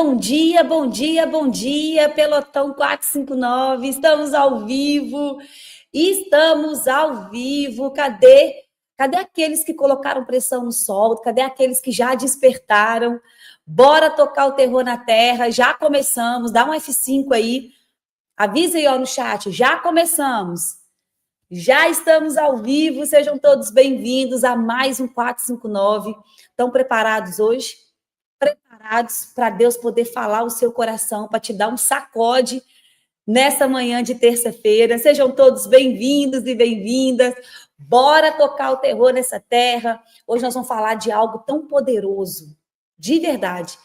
bom dia, bom dia, bom dia, Pelotão 459, estamos ao vivo, Cadê aqueles que colocaram pressão no sol? Cadê aqueles que já despertaram? Bora tocar o terror na terra, já começamos, dá um F5 aí, avisa aí ó, no chat, já começamos. Já estamos ao vivo, sejam todos bem-vindos a mais um 459. Estão preparados hoje? Preparados para Deus poder falar o seu coração, para te dar um sacode nessa manhã de terça-feira. Sejam todos bem-vindos e bem-vindas. Bora tocar o terror nessa terra. Hoje nós vamos falar de algo tão poderoso, de verdade.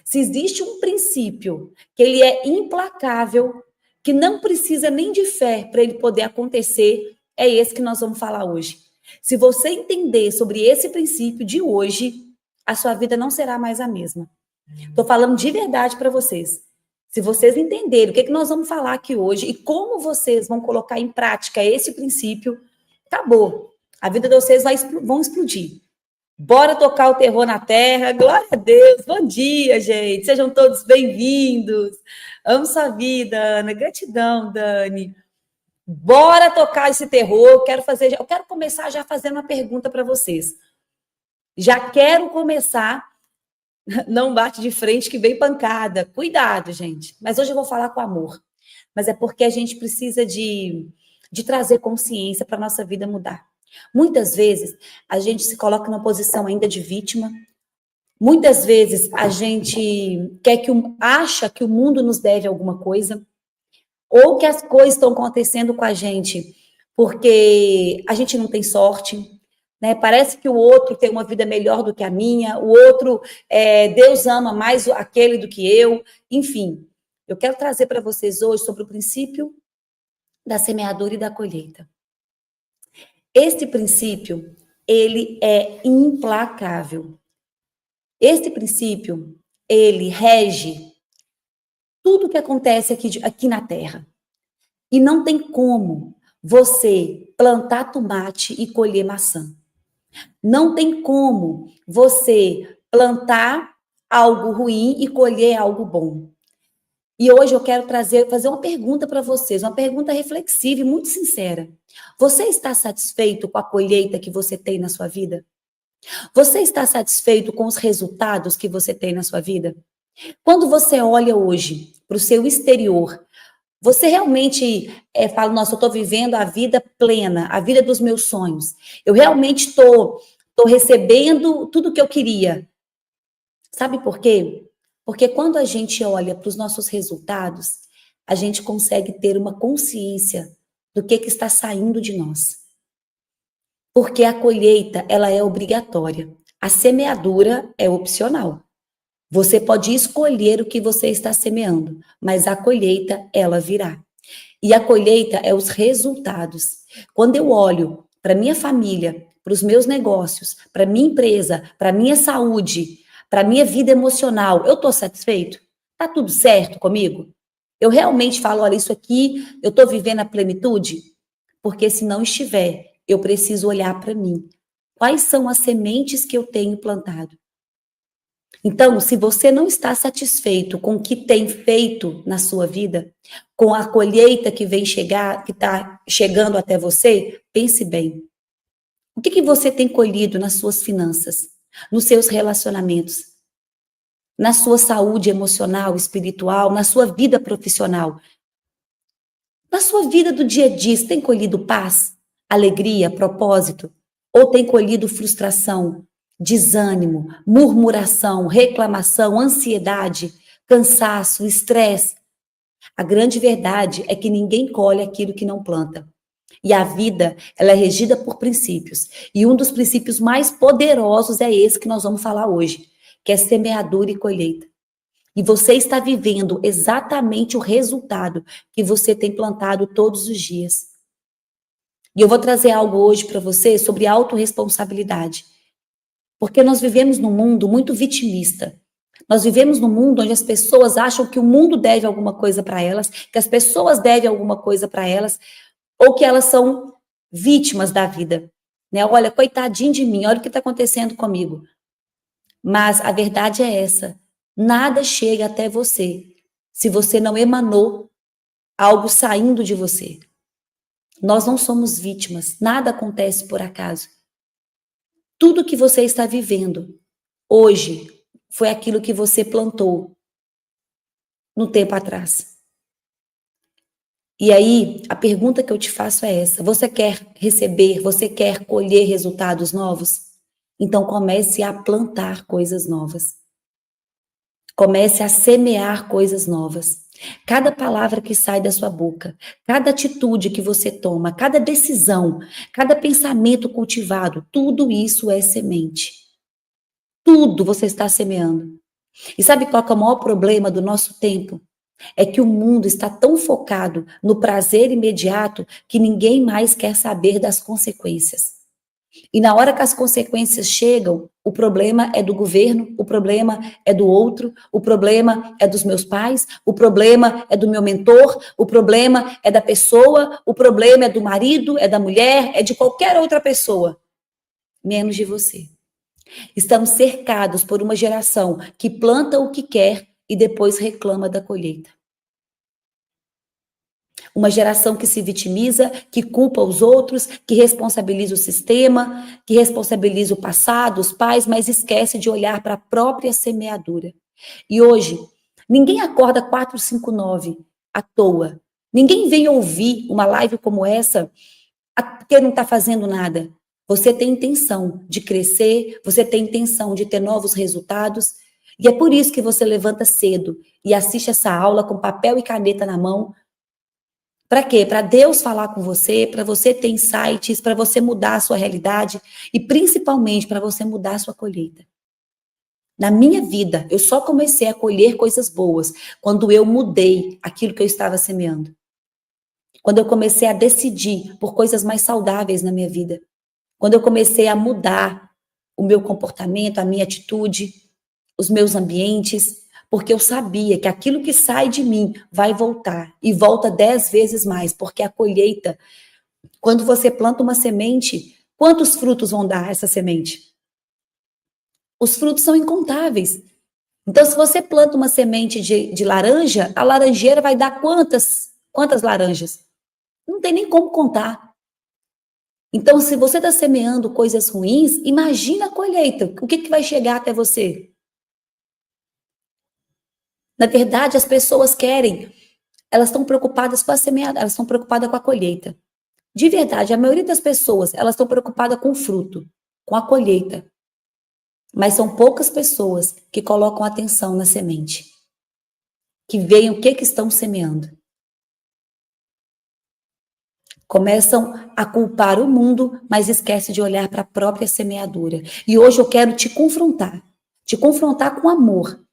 Se existe um princípio que ele é implacável, que não precisa nem de fé para ele poder acontecer, é esse que nós vamos falar hoje. Se você entender sobre esse princípio de hoje, a sua vida não será mais a mesma. Estou falando de verdade para vocês. Se vocês entenderem o que nós vamos falar aqui hoje e como vocês vão colocar em prática esse princípio, acabou. A vida de vocês vão explodir. Bora tocar o terror na terra. Glória a Deus. Bom dia, gente. Sejam todos bem-vindos. Amo sua vida, Ana. Gratidão, Dani. Bora tocar esse terror. Eu quero começar já fazendo uma pergunta para vocês. Já quero começar. Não bate de frente que vem pancada. Cuidado, gente. Mas hoje eu vou falar com amor. Mas é porque a gente precisa de trazer consciência para a nossa vida mudar. Muitas vezes a gente se coloca numa posição ainda de vítima. Muitas vezes a gente acha que o mundo nos deve alguma coisa, ou que as coisas estão acontecendo com a gente porque a gente não tem sorte, né? Parece que o outro tem uma vida melhor do que a minha, o outro, Deus ama mais aquele do que eu, enfim. Eu quero trazer para vocês hoje sobre o princípio da semeadura e da colheita. Este princípio, ele é implacável. Este princípio, ele rege tudo que acontece aqui na Terra. E não tem como você plantar tomate e colher maçã. Não tem como você plantar algo ruim e colher algo bom. E hoje eu quero fazer uma pergunta para vocês, uma pergunta reflexiva e muito sincera. Você está satisfeito com a colheita que você tem na sua vida? Você está satisfeito com os resultados que você tem na sua vida? Quando você olha hoje para o seu exterior, você realmente fala, nossa, eu estou vivendo a vida plena, a vida dos meus sonhos. Eu realmente estou recebendo tudo que eu queria. Sabe por quê? Porque quando a gente olha para os nossos resultados, a gente consegue ter uma consciência do que está saindo de nós. Porque a colheita, ela é obrigatória. A semeadura é opcional. Você pode escolher o que você está semeando, mas a colheita, ela virá. E a colheita é os resultados. Quando eu olho para minha família, para os meus negócios, para minha empresa, para minha saúde, para minha vida emocional, eu estou satisfeito? Está tudo certo comigo? Eu realmente falo, olha, isso aqui, eu estou vivendo a plenitude? Porque se não estiver, eu preciso olhar para mim. Quais são as sementes que eu tenho plantado? Então, se você não está satisfeito com o que tem feito na sua vida, com a colheita que está chegando até você, pense bem. O que você tem colhido nas suas finanças, nos seus relacionamentos, na sua saúde emocional, espiritual, na sua vida profissional? Na sua vida do dia a dia, você tem colhido paz, alegria, propósito? Ou tem colhido frustração, desânimo, murmuração, reclamação, ansiedade, cansaço, estresse? A grande verdade é que ninguém colhe aquilo que não planta. E a vida, ela é regida por princípios. E um dos princípios mais poderosos é esse que nós vamos falar hoje, que é semeadura e colheita. E você está vivendo exatamente o resultado que você tem plantado todos os dias. E eu vou trazer algo hoje para você sobre autorresponsabilidade. Porque nós vivemos num mundo muito vitimista. Nós vivemos num mundo onde as pessoas acham que o mundo deve alguma coisa para elas, que as pessoas devem alguma coisa para elas, ou que elas são vítimas da vida. Né? Olha, coitadinho de mim, olha o que está acontecendo comigo. Mas a verdade é essa. Nada chega até você se você não emanou algo saindo de você. Nós não somos vítimas, nada acontece por acaso. Tudo que você está vivendo hoje foi aquilo que você plantou no tempo atrás. E aí, a pergunta que eu te faço é essa: você quer receber, você quer colher resultados novos? Então comece a plantar coisas novas. Comece a semear coisas novas. Cada palavra que sai da sua boca, cada atitude que você toma, cada decisão, cada pensamento cultivado, tudo isso é semente. Tudo você está semeando. E sabe qual é o maior problema do nosso tempo? É que o mundo está tão focado no prazer imediato que ninguém mais quer saber das consequências. E na hora que as consequências chegam, o problema é do governo, o problema é do outro, o problema é dos meus pais, o problema é do meu mentor, o problema é da pessoa, o problema é do marido, é da mulher, é de qualquer outra pessoa, menos de você. Estamos cercados por uma geração que planta o que quer e depois reclama da colheita. Uma geração que se vitimiza, que culpa os outros, que responsabiliza o sistema, que responsabiliza o passado, os pais, mas esquece de olhar para a própria semeadura. E hoje, ninguém acorda 459 à toa. Ninguém vem ouvir uma live como essa porque não está fazendo nada. Você tem intenção de crescer, você tem intenção de ter novos resultados, e é por isso que você levanta cedo e assiste essa aula com papel e caneta na mão. Para quê? Para Deus falar com você, para você ter insights, para você mudar a sua realidade e principalmente para você mudar a sua colheita. Na minha vida, eu só comecei a colher coisas boas quando eu mudei aquilo que eu estava semeando. Quando eu comecei a decidir por coisas mais saudáveis na minha vida. Quando eu comecei a mudar o meu comportamento, a minha atitude, os meus ambientes, porque eu sabia que aquilo que sai de mim vai voltar e volta 10 vezes mais, porque a colheita, quando você planta uma semente, quantos frutos vão dar essa semente? Os frutos são incontáveis. Então, se você planta uma semente de laranja, a laranjeira vai dar quantas laranjas? Não tem nem como contar. Então, se você está semeando coisas ruins, imagina a colheita. O que vai chegar até você? Na verdade, as pessoas querem, elas estão preocupadas com a semeada, elas estão preocupadas com a colheita. De verdade, a maioria das pessoas, elas estão preocupadas com o fruto, com a colheita. Mas são poucas pessoas que colocam atenção na semente, que veem o que estão semeando. Começam a culpar o mundo, mas esquecem de olhar para a própria semeadura. E hoje eu quero te confrontar com amor.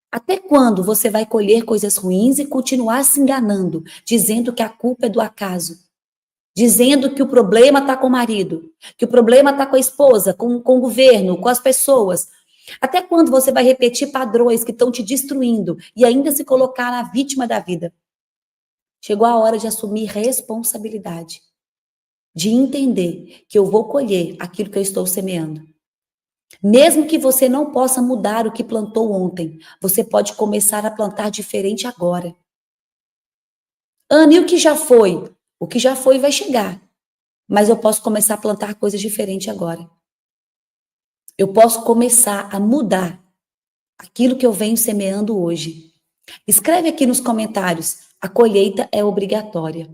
Até quando você vai colher coisas ruins e continuar se enganando, dizendo que a culpa é do acaso? Dizendo que o problema está com o marido, que o problema está com a esposa, com o governo, com as pessoas. Até quando você vai repetir padrões que estão te destruindo e ainda se colocar na vítima da vida? Chegou a hora de assumir responsabilidade, de entender que eu vou colher aquilo que eu estou semeando. Mesmo que você não possa mudar o que plantou ontem, você pode começar a plantar diferente agora. Ana, e o que já foi? O que já foi vai chegar. Mas eu posso começar a plantar coisas diferentes agora. Eu posso começar a mudar aquilo que eu venho semeando hoje. Escreve aqui nos comentários: a colheita é obrigatória.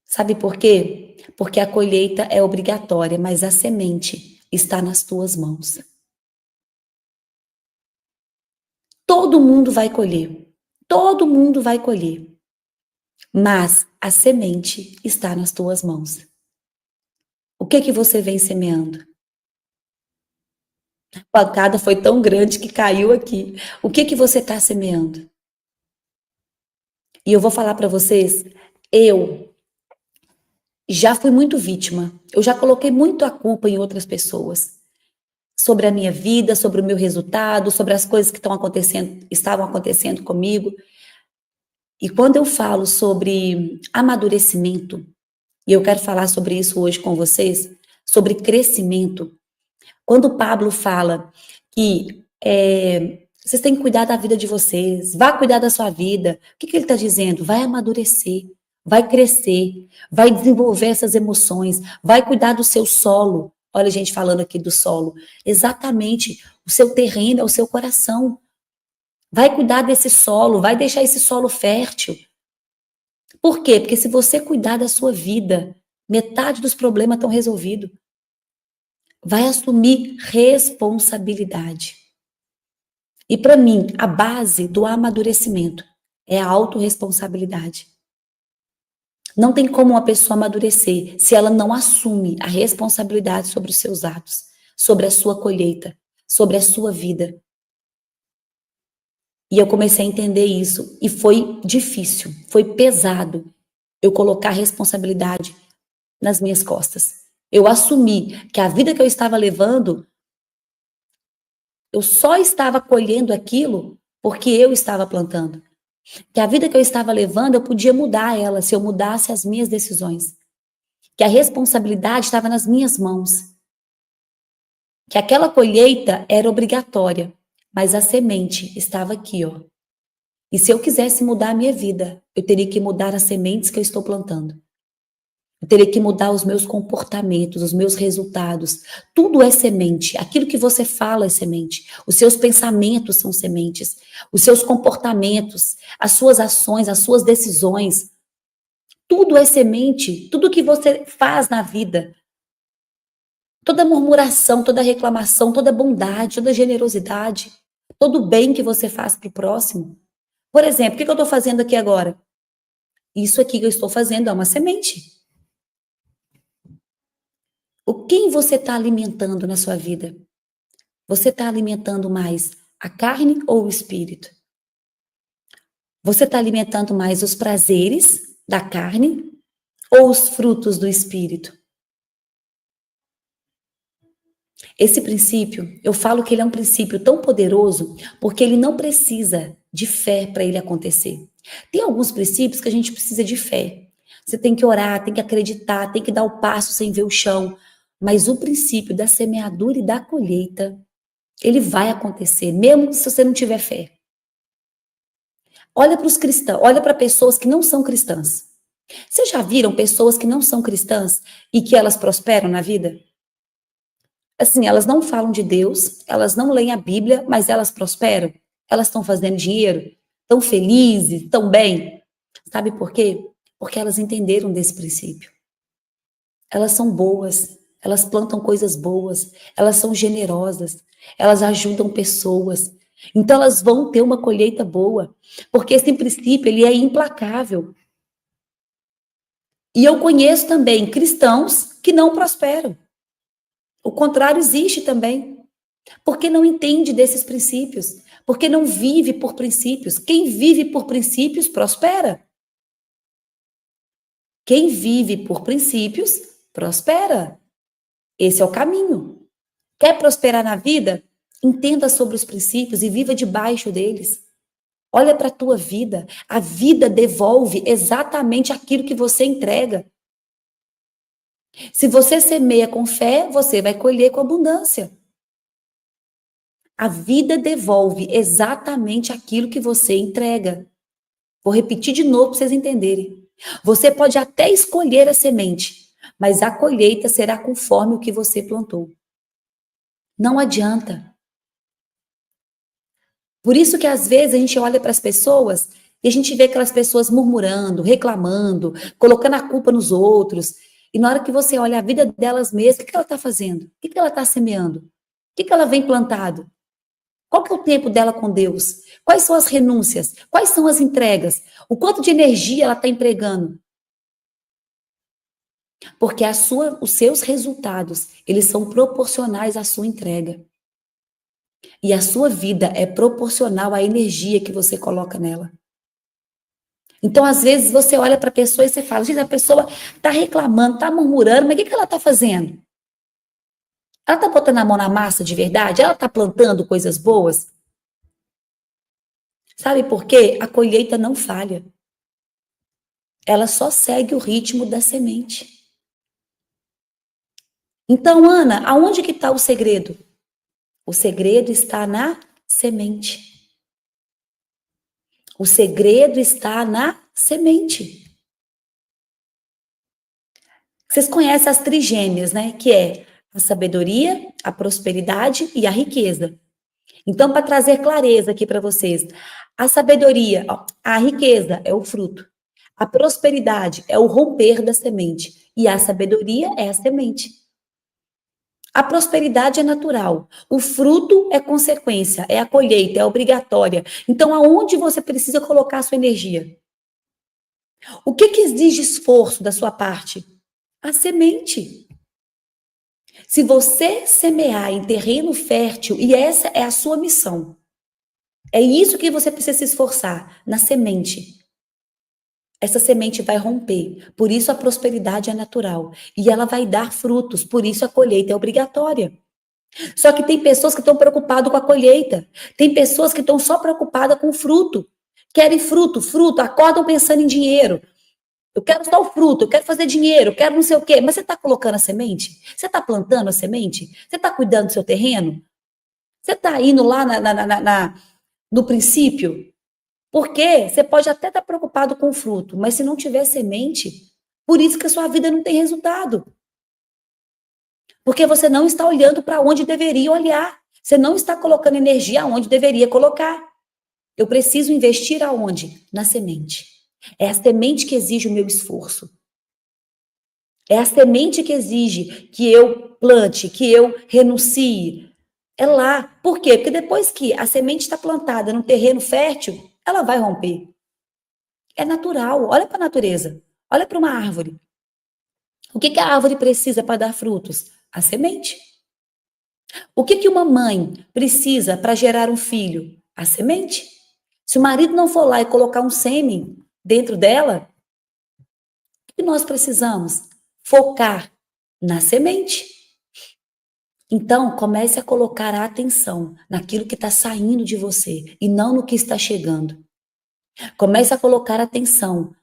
Sabe por quê? Porque a colheita é obrigatória, mas a semente está nas tuas mãos. Todo mundo vai colher. Todo mundo vai colher. Mas a semente está nas tuas mãos. O que você vem semeando? A pancada foi tão grande que caiu aqui. O que você está semeando? E eu vou falar para vocês, eu já fui muito vítima. Eu já coloquei muito a culpa em outras pessoas. Sobre a minha vida, sobre o meu resultado, sobre as coisas que estavam acontecendo comigo. E quando eu falo sobre amadurecimento, e eu quero falar sobre isso hoje com vocês, sobre crescimento, Quando o Pablo fala que vocês têm que cuidar da vida de vocês, vá cuidar da sua vida, o que ele está dizendo? Vai amadurecer, vai crescer, vai desenvolver essas emoções, vai cuidar do seu solo. Olha a gente falando aqui do solo. Exatamente, o seu terreno é o seu coração. Vai cuidar desse solo, vai deixar esse solo fértil. Por quê? Porque se você cuidar da sua vida, metade dos problemas estão resolvidos. Vai assumir responsabilidade. E para mim, a base do amadurecimento é a autorresponsabilidade. Não tem como uma pessoa amadurecer se ela não assume a responsabilidade sobre os seus atos, sobre a sua colheita, sobre a sua vida. E eu comecei a entender isso e foi difícil, foi pesado eu colocar a responsabilidade nas minhas costas. Eu assumi que a vida que eu estava levando, eu só estava colhendo aquilo porque eu estava plantando. Que a vida que eu estava levando, eu podia mudar ela se eu mudasse as minhas decisões. Que a responsabilidade estava nas minhas mãos. Que aquela colheita era obrigatória, mas a semente estava aqui, ó. E se eu quisesse mudar a minha vida, eu teria que mudar as sementes que eu estou plantando. Eu teria que mudar os meus comportamentos, os meus resultados. Tudo é semente. Aquilo que você fala é semente. Os seus pensamentos são sementes. Os seus comportamentos, as suas ações, as suas decisões. Tudo é semente. Tudo que você faz na vida. Toda murmuração, toda reclamação, toda bondade, toda generosidade. Todo bem que você faz para o próximo. Por exemplo, o que eu estou fazendo aqui agora? Isso aqui que eu estou fazendo é uma semente. O quem você está alimentando na sua vida? Você está alimentando mais a carne ou o espírito? Você está alimentando mais os prazeres da carne ou os frutos do espírito? Esse princípio, eu falo que ele é um princípio tão poderoso porque ele não precisa de fé para ele acontecer. Tem alguns princípios que a gente precisa de fé. Você tem que orar, tem que acreditar, tem que dar o passo sem ver o chão. Mas o princípio da semeadura e da colheita, ele vai acontecer, mesmo se você não tiver fé. Olha para os cristãos, olha para pessoas que não são cristãs. Vocês já viram pessoas que não são cristãs e que elas prosperam na vida? Assim, elas não falam de Deus, elas não leem a Bíblia, mas elas prosperam. Elas estão fazendo dinheiro, estão felizes, estão bem. Sabe por quê? Porque elas entenderam desse princípio. Elas são boas, elas plantam coisas boas, elas são generosas, elas ajudam pessoas. Então elas vão ter uma colheita boa, porque esse princípio ele é implacável. E eu conheço também cristãos que não prosperam. O contrário existe também. Porque não entende desses princípios. Porque não vive por princípios. Quem vive por princípios prospera. Quem vive por princípios prospera. Esse é o caminho. Quer prosperar na vida? Entenda sobre os princípios e viva debaixo deles. Olha para a tua vida. A vida devolve exatamente aquilo que você entrega. Se você semeia com fé, você vai colher com abundância. A vida devolve exatamente aquilo que você entrega. Vou repetir de novo para vocês entenderem. Você pode até escolher a semente, mas a colheita será conforme o que você plantou. Não adianta. Por isso que às vezes a gente olha para as pessoas e a gente vê aquelas pessoas murmurando, reclamando, colocando a culpa nos outros. E na hora que você olha a vida delas mesmas, o que ela está fazendo? O que ela está semeando? O que ela vem plantado? Qual que é o tempo dela com Deus? Quais são as renúncias? Quais são as entregas? O quanto de energia ela está empregando? Porque os seus resultados, eles são proporcionais à sua entrega. E a sua vida é proporcional à energia que você coloca nela. Então, às vezes, você olha para a pessoa e você fala, gente, a pessoa está reclamando, está murmurando, mas o que ela está fazendo? Ela está botando a mão na massa de verdade? Ela está plantando coisas boas? Sabe por quê? A colheita não falha. Ela só segue o ritmo da semente. Então, Ana, aonde que está o segredo? O segredo está na semente. O segredo está na semente. Vocês conhecem as trigêmeas, né? Que é a sabedoria, a prosperidade e a riqueza. Então, para trazer clareza aqui para vocês, a sabedoria, ó, a riqueza é o fruto. A prosperidade é o romper da semente. E a sabedoria é a semente. A prosperidade é natural. O fruto é consequência, é a colheita, é obrigatória. Então, aonde você precisa colocar a sua energia? O que exige esforço da sua parte? A semente. Se você semear em terreno fértil, e essa é a sua missão, é isso que você precisa se esforçar, na semente. Essa semente vai romper, por isso a prosperidade é natural. E ela vai dar frutos, por isso a colheita é obrigatória. Só que tem pessoas que estão preocupadas com a colheita. Tem pessoas que estão só preocupadas com o fruto. Querem fruto, fruto, acordam pensando em dinheiro. Eu quero só o fruto, eu quero fazer dinheiro, eu quero não sei o quê. Mas você está colocando a semente? Você está plantando a semente? Você está cuidando do seu terreno? Você está indo lá no princípio? Porque você pode até estar preocupado com o fruto, mas se não tiver semente, por isso que a sua vida não tem resultado. Porque você não está olhando para onde deveria olhar. Você não está colocando energia onde deveria colocar. Eu preciso investir aonde? Na semente. É a semente que exige o meu esforço. É a semente que exige que eu plante, que eu renuncie. É lá. Por quê? Porque depois que a semente está plantada num terreno fértil, ela vai romper. É natural. Olha para a natureza. Olha para uma árvore. O que a árvore precisa para dar frutos? A semente. O que uma mãe precisa para gerar um filho? A semente. Se o marido não for lá e colocar um sêmen dentro dela, o que nós precisamos? Focar na semente. Então, comece a colocar a atenção naquilo que está saindo de você e não no que está chegando. Comece a colocar atenção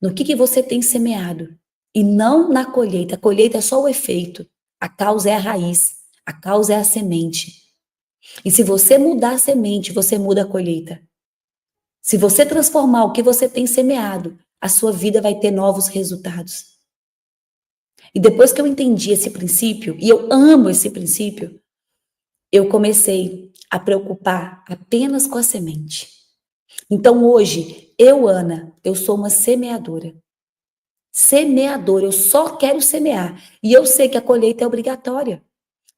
no que você tem semeado e não na colheita. A colheita é só o efeito. A causa é a raiz. A causa é a semente. E se você mudar a semente, você muda a colheita. Se você transformar o que você tem semeado, a sua vida vai ter novos resultados. E depois que eu entendi esse princípio, e eu amo esse princípio, eu comecei a preocupar apenas com a semente. Então hoje, eu, Ana, eu sou uma semeadora. Semeadora, eu só quero semear. E eu sei que a colheita é obrigatória.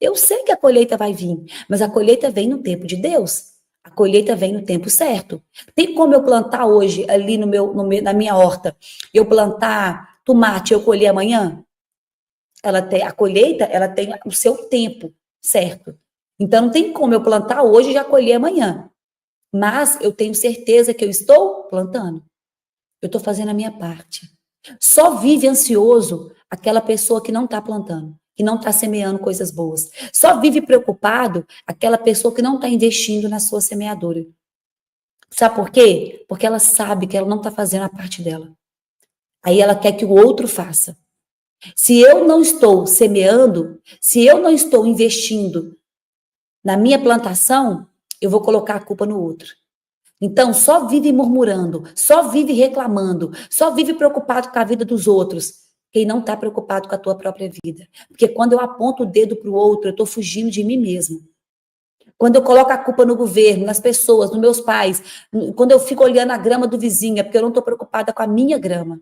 Eu sei que a colheita vai vir, mas a colheita vem no tempo de Deus. A colheita vem no tempo certo. Tem como eu plantar hoje, ali na minha horta, eu plantar tomate e eu colher amanhã? A colheita, ela tem o seu tempo certo. Então, não tem como eu plantar hoje e já colher amanhã. Mas eu tenho certeza que eu estou plantando. Eu estou fazendo a minha parte. Só vive ansioso aquela pessoa que não está plantando, que não está semeando coisas boas. Só vive preocupado aquela pessoa que não está investindo na sua semeadora. Sabe por quê? Porque ela sabe que ela não está fazendo a parte dela. Aí ela quer que o outro faça. Se eu não estou semeando, se eu não estou investindo na minha plantação, eu vou colocar a culpa no outro. Então, só vive murmurando, só vive reclamando, só vive preocupado com a vida dos outros. Quem não está preocupado com a tua própria vida. Porque quando eu aponto o dedo para o outro, eu estou fugindo de mim mesmo. Quando eu coloco a culpa no governo, nas pessoas, nos meus pais, quando eu fico olhando a grama do vizinho, é porque eu não estou preocupada com a minha grama.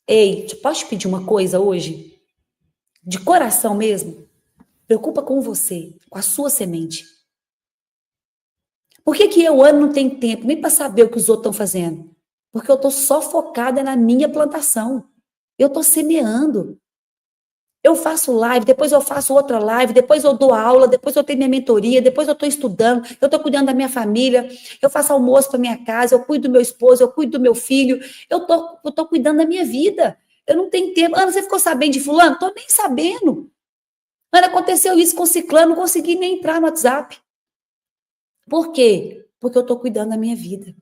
Ei, posso te pedir uma coisa hoje? De coração mesmo? Preocupa com você, com a sua semente. Por que eu, Ana, não tenho tempo nem para saber o que os outros estão fazendo? Porque eu estou só focada na minha plantação. Eu estou semeando. Eu faço live, depois eu faço outra live, depois eu dou aula, depois eu tenho minha mentoria, depois eu estou estudando, eu estou cuidando da minha família, eu faço almoço para minha casa, eu cuido do meu esposo, eu cuido do meu filho, eu tô cuidando da minha vida. Eu não tenho tempo. Ana, você ficou sabendo de fulano? Estou nem sabendo. Ana, aconteceu isso com ciclano, não consegui nem entrar no WhatsApp. Por quê? Porque eu estou cuidando da minha vida.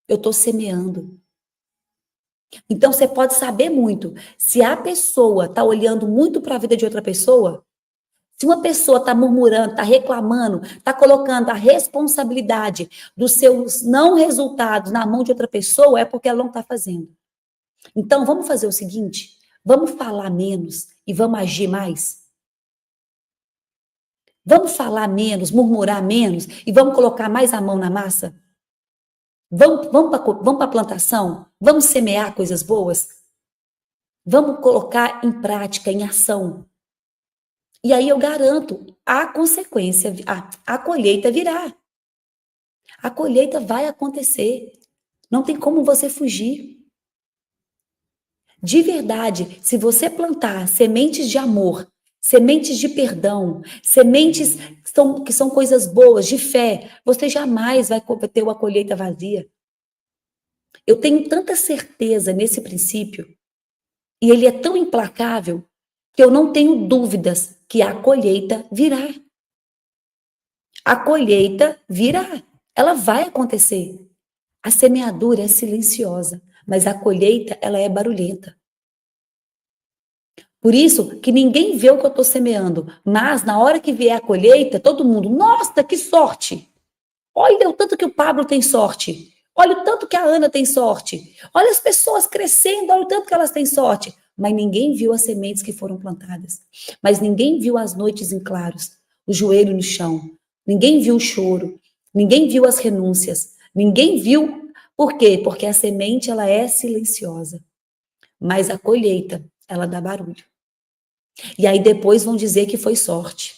Eu estou semeando. Então, você pode saber muito. Se a pessoa está olhando muito para a vida de outra pessoa, se uma pessoa está murmurando, está reclamando, está colocando a responsabilidade dos seus não resultados na mão de outra pessoa, é porque ela não está fazendo. Então, vamos fazer o seguinte: vamos falar menos e vamos agir mais? Vamos falar menos, murmurar menos e vamos colocar mais a mão na massa? Vamos para a plantação? Vamos semear coisas boas? Vamos colocar em prática, em ação. E aí eu garanto, a consequência, a colheita virá. A colheita vai acontecer. Não tem como você fugir. De verdade, se você plantar sementes de amor, sementes de perdão, sementes que são coisas boas, de fé, você jamais vai ter uma colheita vazia. Eu tenho tanta certeza nesse princípio, e ele é tão implacável, que eu não tenho dúvidas que a colheita virá. A colheita virá. Ela vai acontecer. A semeadura é silenciosa, mas a colheita, ela é barulhenta. Por isso que ninguém vê o que eu estou semeando, mas na hora que vier a colheita, todo mundo, nossa, que sorte! Olha o tanto que o Pablo tem sorte. Olha o tanto que a Ana tem sorte. Olha as pessoas crescendo, olha o tanto que elas têm sorte. Mas ninguém viu as sementes que foram plantadas. Mas ninguém viu as noites em claros, o joelho no chão. Ninguém viu o choro. Ninguém viu as renúncias. Ninguém viu. Por quê? Porque a semente, ela é silenciosa. Mas a colheita, ela dá barulho. E aí depois vão dizer que foi sorte.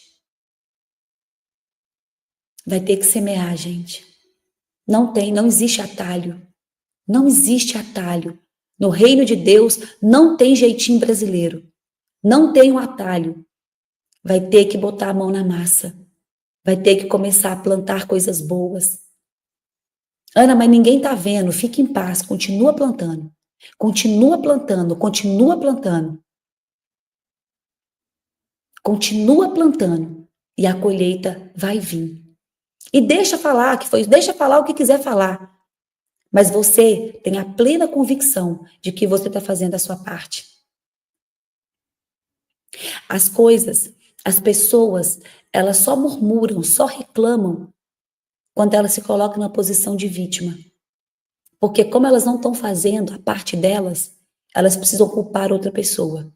Vai ter que semear, gente. Não existe atalho. Não existe atalho. No reino de Deus não tem jeitinho brasileiro. Não tem um atalho. Vai ter que botar a mão na massa. Vai ter que começar a plantar coisas boas. Ana, mas ninguém tá vendo. Fique em paz. Continua plantando. Continua plantando. Continua plantando. Continua plantando. E a colheita vai vir. E deixa falar o que quiser falar. Mas você tem a plena convicção de que você está fazendo a sua parte. As coisas, as pessoas, elas só murmuram, só reclamam quando elas se colocam na posição de vítima. Porque como elas não estão fazendo a parte delas, elas precisam culpar outra pessoa.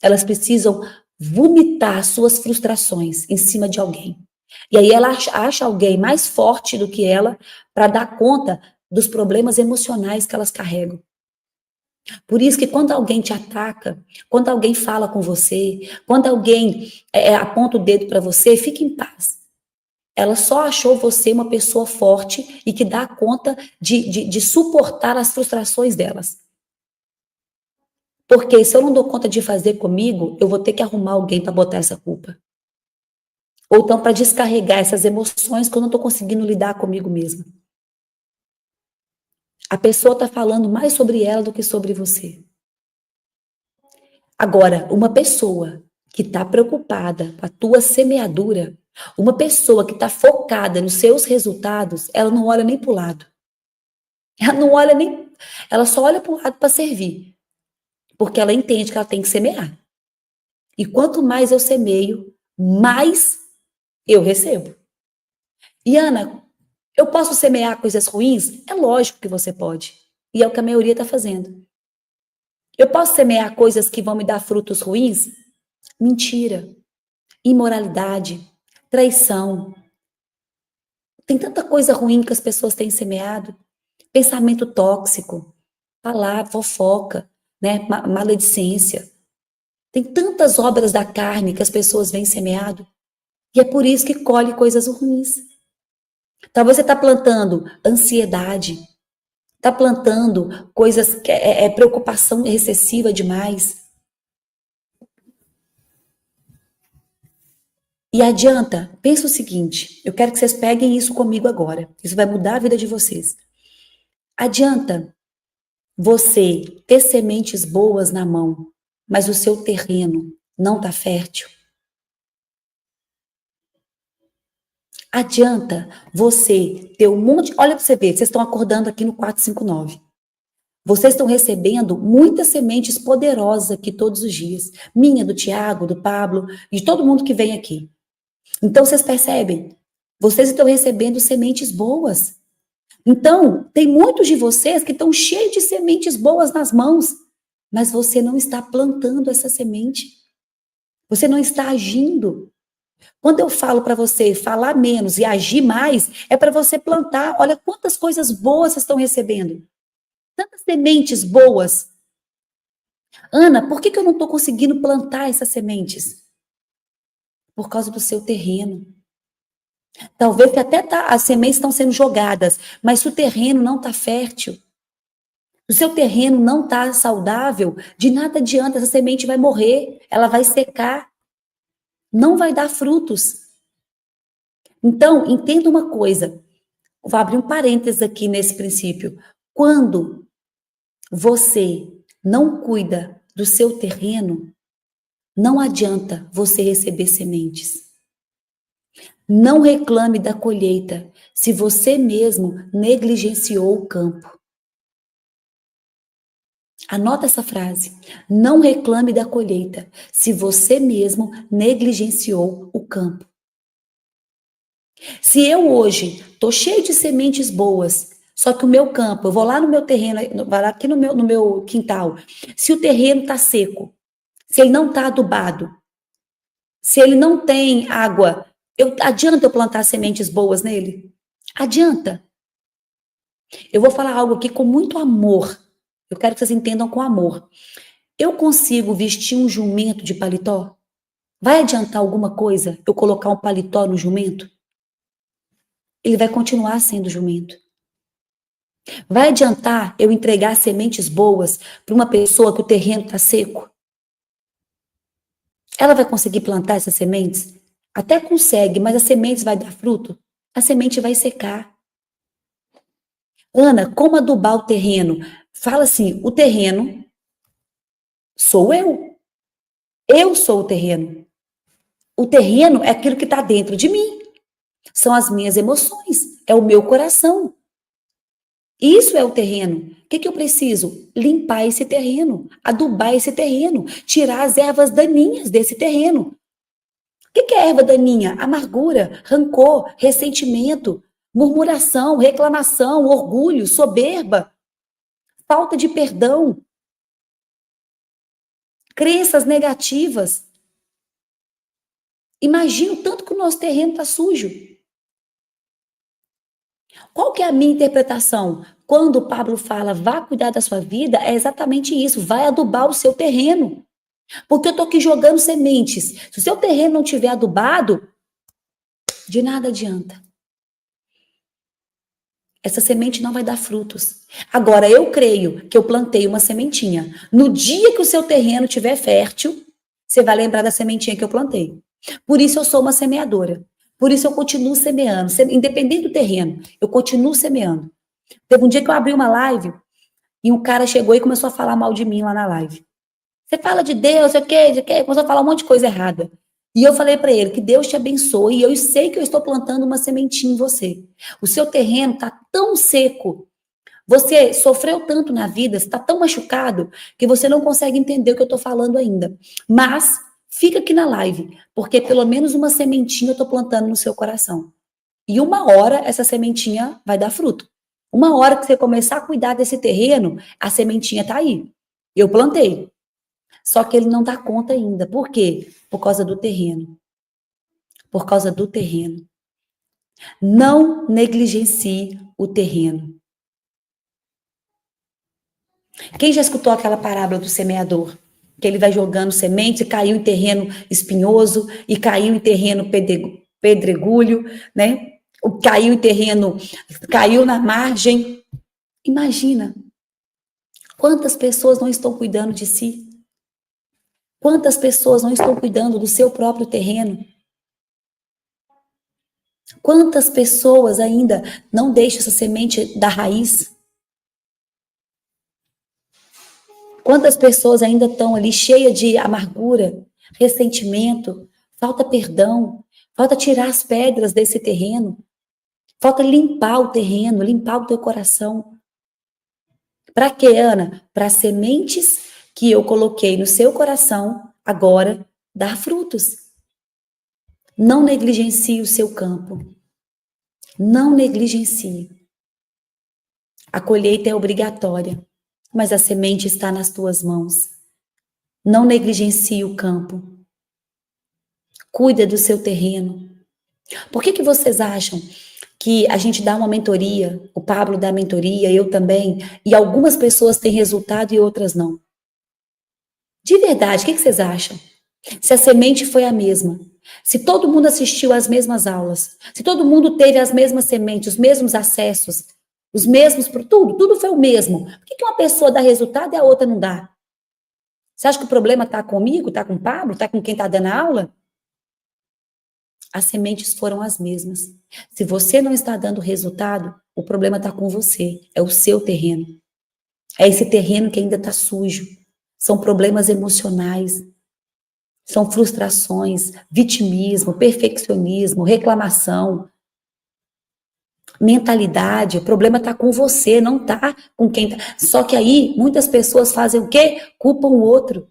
Elas precisam vomitar suas frustrações em cima de alguém. E aí ela acha alguém mais forte do que ela para dar conta dos problemas emocionais que elas carregam. Por isso que quando alguém te ataca, quando alguém fala com você, quando alguém aponta o dedo para você, fique em paz. Ela só achou você uma pessoa forte e que dá conta de suportar as frustrações delas. Porque se eu não dou conta de fazer comigo, eu vou ter que arrumar alguém para botar essa culpa. Ou então para descarregar essas emoções que eu não estou conseguindo lidar comigo mesma. A pessoa está falando mais sobre ela do que sobre você. Agora, uma pessoa que está preocupada com a tua semeadura, uma pessoa que está focada nos seus resultados, ela não olha nem para o lado. Ela não olha nem. Ela só olha para o lado para servir. Porque ela entende que ela tem que semear. E quanto mais eu semeio, mais eu recebo. E Ana, eu posso semear coisas ruins? É lógico que você pode. E é o que a maioria está fazendo. Eu posso semear coisas que vão me dar frutos ruins? Mentira. Imoralidade, traição. Tem tanta coisa ruim que as pessoas têm semeado. Pensamento tóxico, palavra, fofoca, né? Maledicência. Tem tantas obras da carne que as pessoas vêm semeado. E é por isso que colhe coisas ruins. Talvez você está plantando ansiedade, está plantando coisas que preocupação excessiva demais. E adianta, pensa o seguinte, eu quero que vocês peguem isso comigo agora. Isso vai mudar a vida de vocês. Adianta você ter sementes boas na mão, mas o seu terreno não está fértil? Adianta você ter um monte... Olha para você ver, vocês estão acordando aqui no 459. Vocês estão recebendo muitas sementes poderosas aqui todos os dias. Minha, do Tiago, do Pablo, de todo mundo que vem aqui. Então, vocês percebem? Vocês estão recebendo sementes boas. Então, tem muitos de vocês que estão cheios de sementes boas nas mãos, mas você não está plantando essa semente. Você não está agindo. Quando eu falo para você falar menos e agir mais, é para você plantar. Olha quantas coisas boas vocês estão recebendo. Tantas sementes boas. Ana, por que eu não estou conseguindo plantar essas sementes? Por causa do seu terreno. Talvez até as sementes estão sendo jogadas, mas se o terreno não está fértil, se o seu terreno não está saudável, de nada adianta, essa semente vai morrer, ela vai secar, não vai dar frutos. Então, entenda uma coisa, vou abrir um parênteses aqui nesse princípio. Quando você não cuida do seu terreno, não adianta você receber sementes. Não reclame da colheita se você mesmo negligenciou o campo. Anota essa frase. Não reclame da colheita se você mesmo negligenciou o campo. Se eu hoje estou cheio de sementes boas, só que o meu campo, eu vou lá no meu terreno, vou lá aqui no meu quintal, se o terreno está seco, se ele não está adubado, se ele não tem água, adianta eu plantar sementes boas nele? Adianta. Eu vou falar algo aqui com muito amor. Eu quero que vocês entendam com amor. Eu consigo vestir um jumento de paletó? Vai adiantar alguma coisa eu colocar um paletó no jumento? Ele vai continuar sendo jumento. Vai adiantar eu entregar sementes boas para uma pessoa que o terreno está seco? Ela vai conseguir plantar essas sementes? Até consegue, mas as sementes vai dar fruto? A semente vai secar. Ana, como adubar o terreno? Fala assim, o terreno sou eu. Eu sou o terreno. O terreno é aquilo que está dentro de mim. São as minhas emoções, é o meu coração. Isso é o terreno. O que eu preciso? Limpar esse terreno, adubar esse terreno, tirar as ervas daninhas desse terreno. O que é erva daninha? Amargura, rancor, ressentimento, murmuração, reclamação, orgulho, soberba, falta de perdão, crenças negativas. Imagina o tanto que o nosso terreno está sujo. Qual que é a minha interpretação? Quando o Pablo fala, vá cuidar da sua vida, é exatamente isso, vai adubar o seu terreno. Porque eu estou aqui jogando sementes. Se o seu terreno não tiver adubado, de nada adianta. Essa semente não vai dar frutos. Agora, eu creio que eu plantei uma sementinha. No dia que o seu terreno estiver fértil, você vai lembrar da sementinha que eu plantei. Por isso eu sou uma semeadora. Por isso eu continuo semeando. Independente do terreno, eu continuo semeando. Teve um dia que eu abri uma live e um cara chegou e começou a falar mal de mim lá na live. Você fala de Deus, sei o quê, começou a falar um monte de coisa errada. E eu falei para ele que Deus te abençoe e eu sei que eu estou plantando uma sementinha em você. O seu terreno está tão seco, você sofreu tanto na vida, está tão machucado que você não consegue entender o que eu estou falando ainda. Mas fica aqui na live, porque pelo menos uma sementinha eu estou plantando no seu coração. E uma hora essa sementinha vai dar fruto. Uma hora que você começar a cuidar desse terreno, a sementinha está aí. Eu plantei. Só que ele não dá conta ainda. Por quê? Por causa do terreno. Por causa do terreno. Não negligencie o terreno. Quem já escutou aquela parábola do semeador? Que ele vai jogando sementes e caiu em terreno espinhoso, e caiu em terreno pedregulho, né? Caiu em terreno, caiu na margem. Imagina. Quantas pessoas não estão cuidando de si? Quantas pessoas não estão cuidando do seu próprio terreno? Quantas pessoas ainda não deixam essa semente da raiz? Quantas pessoas ainda estão ali cheias de amargura, ressentimento, falta perdão, falta tirar as pedras desse terreno, falta limpar o terreno, limpar o teu coração. Para quê, Ana? Para sementes que eu coloquei no seu coração agora dar frutos. Não negligencie o seu campo. Não negligencie. A colheita é obrigatória, mas a semente está nas tuas mãos. Não negligencie o campo. Cuida do seu terreno. Por que vocês acham que a gente dá uma mentoria, o Pablo dá mentoria, eu também, e algumas pessoas têm resultado e outras não? De verdade, o que vocês acham? Se a semente foi a mesma, se todo mundo assistiu às mesmas aulas, se todo mundo teve as mesmas sementes, os mesmos acessos, os mesmos, tudo foi o mesmo. Por que uma pessoa dá resultado e a outra não dá? Você acha que o problema está comigo, está com o Pablo, está com quem está dando a aula? As sementes foram as mesmas. Se você não está dando resultado, o problema está com você, é o seu terreno. É esse terreno que ainda está sujo. São problemas emocionais, são frustrações, vitimismo, perfeccionismo, reclamação, mentalidade. O problema está com você, não está com quem está. Só que aí muitas pessoas fazem o quê? Culpam o outro,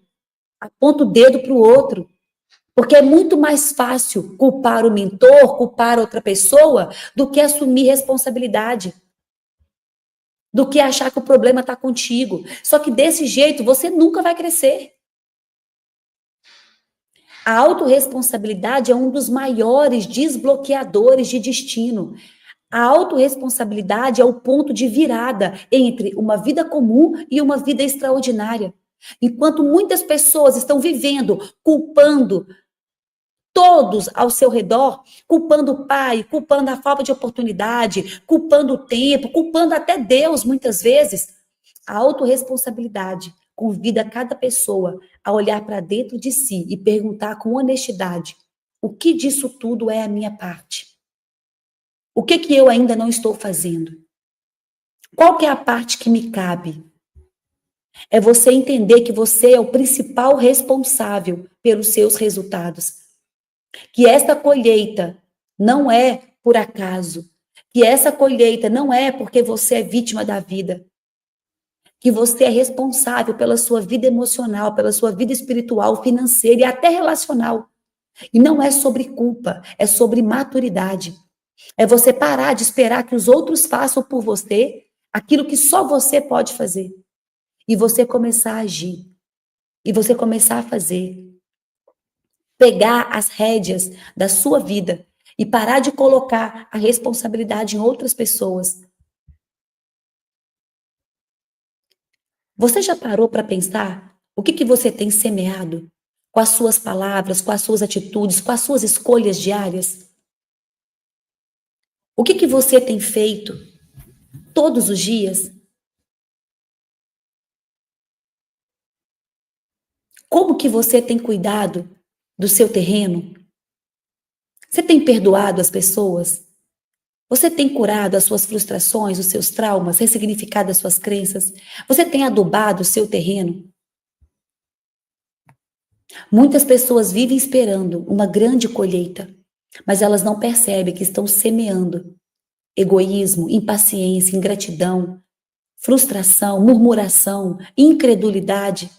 apontam o dedo para o outro. Porque é muito mais fácil culpar o mentor, culpar outra pessoa, do que assumir responsabilidade. Do que achar que o problema está contigo. Só que desse jeito você nunca vai crescer. A autorresponsabilidade é um dos maiores desbloqueadores de destino. A autorresponsabilidade é o ponto de virada entre uma vida comum e uma vida extraordinária. Enquanto muitas pessoas estão vivendo, culpando todos ao seu redor, culpando o pai, culpando a falta de oportunidade, culpando o tempo, culpando até Deus, muitas vezes, a autorresponsabilidade convida cada pessoa a olhar para dentro de si e perguntar com honestidade: o que disso tudo é a minha parte? O que eu ainda não estou fazendo? Qual que é a parte que me cabe? É você entender que você é o principal responsável pelos seus resultados. Que esta colheita não é por acaso. Que essa colheita não é porque você é vítima da vida. Que você é responsável pela sua vida emocional, pela sua vida espiritual, financeira e até relacional. E não é sobre culpa, é sobre maturidade. É você parar de esperar que os outros façam por você aquilo que só você pode fazer. E você começar a agir. E você começar a fazer. Pegar as rédeas da sua vida e parar de colocar a responsabilidade em outras pessoas. Você já parou para pensar o que você tem semeado com as suas palavras, com as suas atitudes, com as suas escolhas diárias? O que você tem feito todos os dias? Como que você tem cuidado do seu terreno? Você tem perdoado as pessoas? Você tem curado as suas frustrações, os seus traumas, ressignificado as suas crenças? Você tem adubado o seu terreno? Muitas pessoas vivem esperando uma grande colheita, mas elas não percebem que estão semeando egoísmo, impaciência, ingratidão, frustração, murmuração, incredulidade.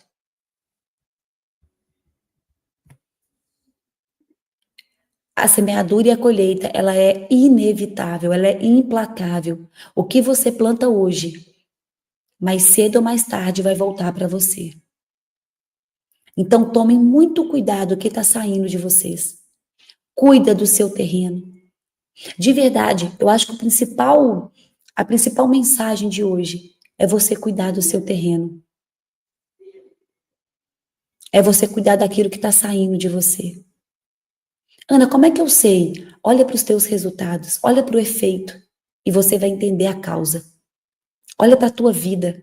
A semeadura e a colheita, ela é inevitável, ela é implacável. O que você planta hoje, mais cedo ou mais tarde vai voltar para você. Então tomem muito cuidado o que está saindo de vocês. Cuida do seu terreno. De verdade, eu acho que a principal mensagem de hoje é você cuidar do seu terreno. É você cuidar daquilo que está saindo de você. Ana, como é que eu sei? Olha para os teus resultados, olha para o efeito e você vai entender a causa. Olha para a tua vida.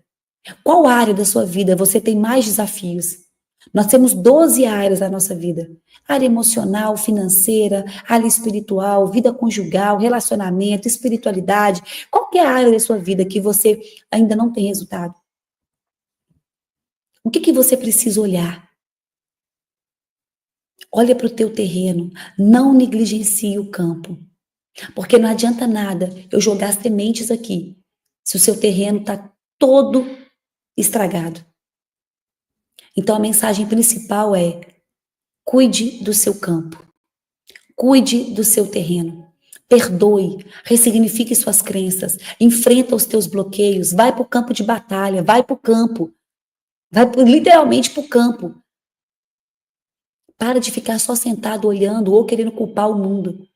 Qual área da sua vida você tem mais desafios? Nós temos 12 áreas da nossa vida. Área emocional, financeira, área espiritual, vida conjugal, relacionamento, espiritualidade. Qual que é a área da sua vida que você ainda não tem resultado? O que você precisa olhar? Olha para o teu terreno, não negligencie o campo. Porque não adianta nada eu jogar sementes aqui, se o seu terreno está todo estragado. Então a mensagem principal é: cuide do seu campo, cuide do seu terreno, perdoe, ressignifique suas crenças, enfrenta os teus bloqueios, vai para o campo de batalha, vai para o campo, literalmente para o campo. Para de ficar só sentado olhando ou querendo culpar o mundo.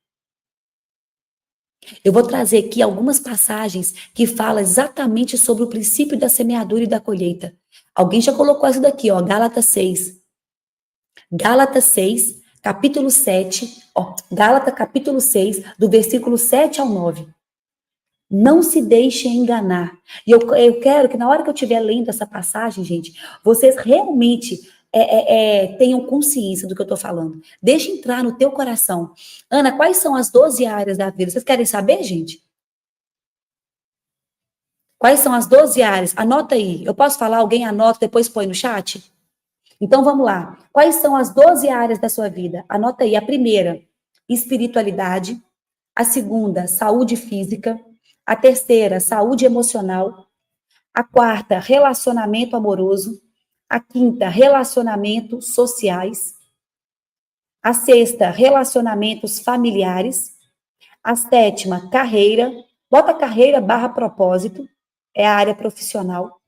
Eu vou trazer aqui algumas passagens que falam exatamente sobre o princípio da semeadura e da colheita. Alguém já colocou isso daqui, ó, Gálatas 6. Gálatas 6, capítulo 7, ó, Gálatas capítulo 6, do versículo 7 ao 9. Não se deixem enganar. E eu quero que na hora que eu estiver lendo essa passagem, gente, vocês realmente tenham consciência do que eu estou falando. Deixe entrar no teu coração. Ana, quais são as 12 áreas da vida? Vocês querem saber, gente? Quais são as 12 áreas? Anota aí. Eu posso falar? Alguém anota, depois põe no chat? Então, vamos lá. Quais são as 12 áreas da sua vida? Anota aí. A primeira, espiritualidade. A segunda, saúde física. A terceira, saúde emocional. A quarta, relacionamento amoroso. A quinta, relacionamentos sociais. A sexta, relacionamentos familiares. A sétima, carreira. Bota carreira / propósito. É a área profissional.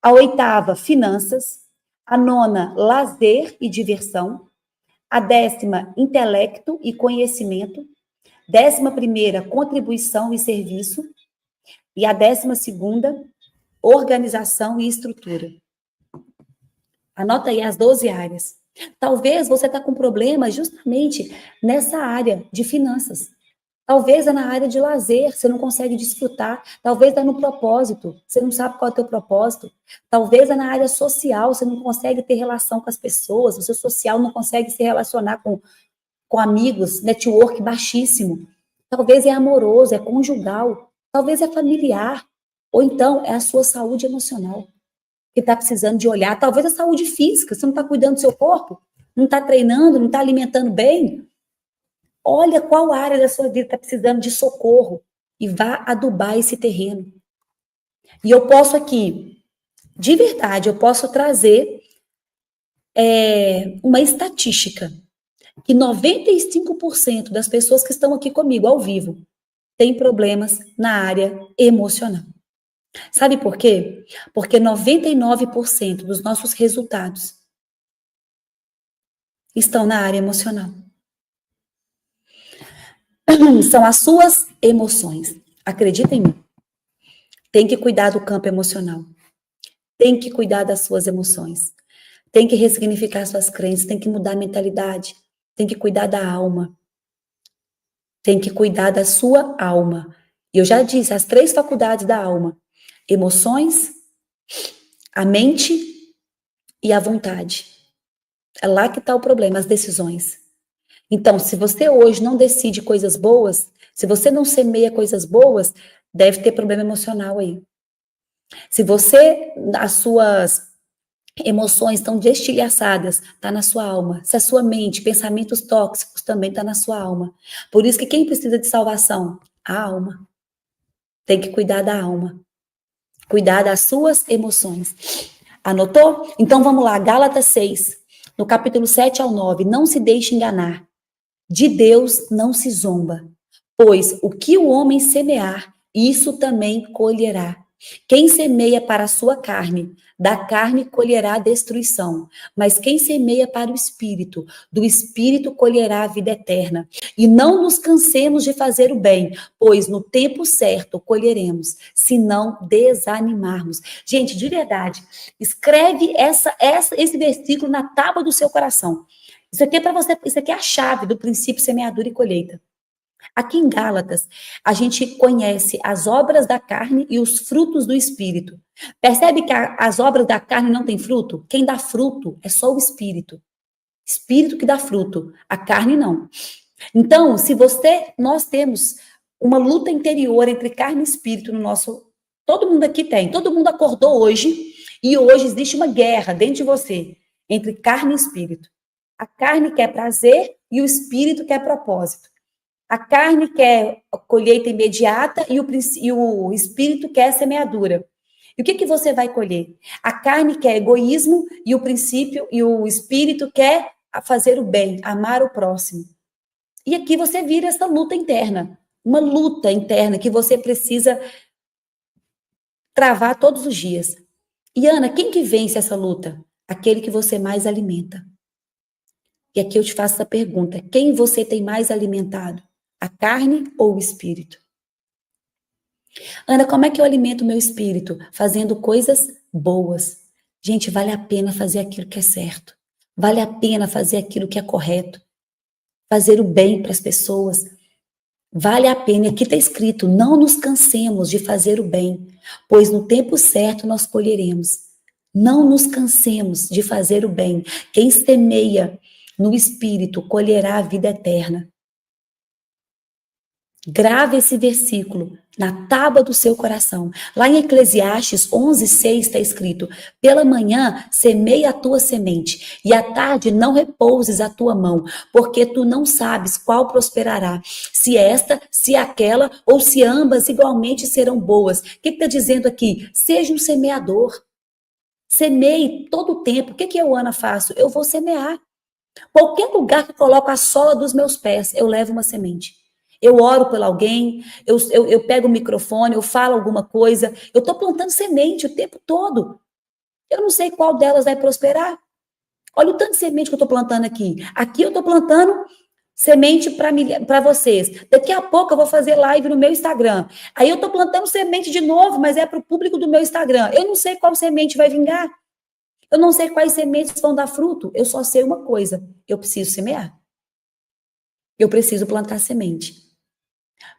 A oitava, finanças. A nona, lazer e diversão. A 10ª, intelecto e conhecimento. 11ª, contribuição e serviço. E a 12ª, organização e estrutura. Anota aí as 12 áreas. Talvez você está com problema justamente nessa área de finanças. Talvez é na área de lazer, você não consegue desfrutar. Talvez é no propósito, você não sabe qual é o teu propósito. Talvez é na área social, você não consegue ter relação com as pessoas, o seu social não consegue se relacionar com amigos, network baixíssimo. Talvez é amoroso, é conjugal. Talvez é familiar. Ou então é a sua saúde emocional que está precisando de olhar. Talvez a saúde física, você não está cuidando do seu corpo, não está treinando, não está alimentando bem. Olha qual área da sua vida está precisando de socorro e vá adubar esse terreno. E eu posso aqui, de verdade, eu posso trazer uma estatística que 95% das pessoas que estão aqui comigo ao vivo têm problemas na área emocional. Sabe por quê? Porque 99% dos nossos resultados estão na área emocional. São as suas emoções. Acredita em mim. Tem que cuidar do campo emocional. Tem que cuidar das suas emoções. Tem que ressignificar suas crenças. Tem que mudar a mentalidade. Tem que cuidar da alma. Tem que cuidar da sua alma. E eu já disse, as 3 faculdades da alma. Emoções, a mente e a vontade. É lá que está o problema, as decisões. Então, se você hoje não decide coisas boas, se você não semeia coisas boas, deve ter problema emocional aí. Se as suas emoções estão destilhaçadas, está na sua alma. Se a sua mente, pensamentos tóxicos, também está na sua alma. Por isso que quem precisa de salvação? A alma. Tem que cuidar da alma. Cuidar das suas emoções. Anotou? Então vamos lá, Gálatas 6, no capítulo 7 ao 9. Não se deixe enganar. De Deus não se zomba, pois o que o homem semear, isso também colherá. Quem semeia para a sua carne, da carne colherá a destruição. Mas quem semeia para o Espírito, do Espírito colherá a vida eterna. E não nos cansemos de fazer o bem, pois no tempo certo colheremos, se não desanimarmos. Gente, de verdade, escreve esse versículo na tábua do seu coração. Isso aqui é para você, isso aqui é a chave do princípio semeadura e colheita. Aqui em Gálatas, a gente conhece as obras da carne e os frutos do Espírito. Percebe que as obras da carne não têm fruto? Quem dá fruto é só o Espírito. Espírito que dá fruto, a carne não. Então, nós temos uma luta interior entre carne e espírito no nosso... Todo mundo aqui tem, todo mundo acordou hoje, e hoje existe uma guerra dentro de você, entre carne e espírito. A carne quer prazer e o espírito quer propósito. A carne quer colheita imediata e o espírito quer semeadura. E o que você vai colher? A carne quer egoísmo e o princípio e o espírito quer fazer o bem, amar o próximo. E aqui você vira essa luta interna, uma luta interna que você precisa travar todos os dias. E Ana, quem que vence essa luta? Aquele que você mais alimenta. E aqui eu te faço essa pergunta: quem você tem mais alimentado? A carne ou o espírito? Ana, como é que eu alimento o meu espírito? Fazendo coisas boas. Gente, vale a pena fazer aquilo que é certo. Vale a pena fazer aquilo que é correto. Fazer o bem para as pessoas. Vale a pena. Aqui está escrito: não nos cansemos de fazer o bem, pois no tempo certo nós colheremos. Não nos cansemos de fazer o bem. Quem semeia no espírito colherá a vida eterna. Grave esse versículo na tábua do seu coração. Lá em Eclesiastes 11:6 está escrito: pela manhã semeia a tua semente, e à tarde não repouses a tua mão, porque tu não sabes qual prosperará, se esta, se aquela, ou se ambas igualmente serão boas. O que está dizendo aqui? Seja um semeador. Semeie todo o tempo. O que eu, Ana, faço? Eu vou semear. Qualquer lugar que eu coloco a sola dos meus pés, eu levo uma semente. Eu oro por alguém, eu pego o microfone, eu falo alguma coisa, eu estou plantando semente o tempo todo. Eu não sei qual delas vai prosperar. Olha o tanto de semente que eu estou plantando aqui. Aqui eu estou plantando semente para vocês. Daqui a pouco eu vou fazer live no meu Instagram. Aí eu estou plantando semente de novo, mas é para o público do meu Instagram. Eu não sei qual semente vai vingar. Eu não sei quais sementes vão dar fruto. Eu só sei uma coisa: eu preciso semear. Eu preciso plantar semente.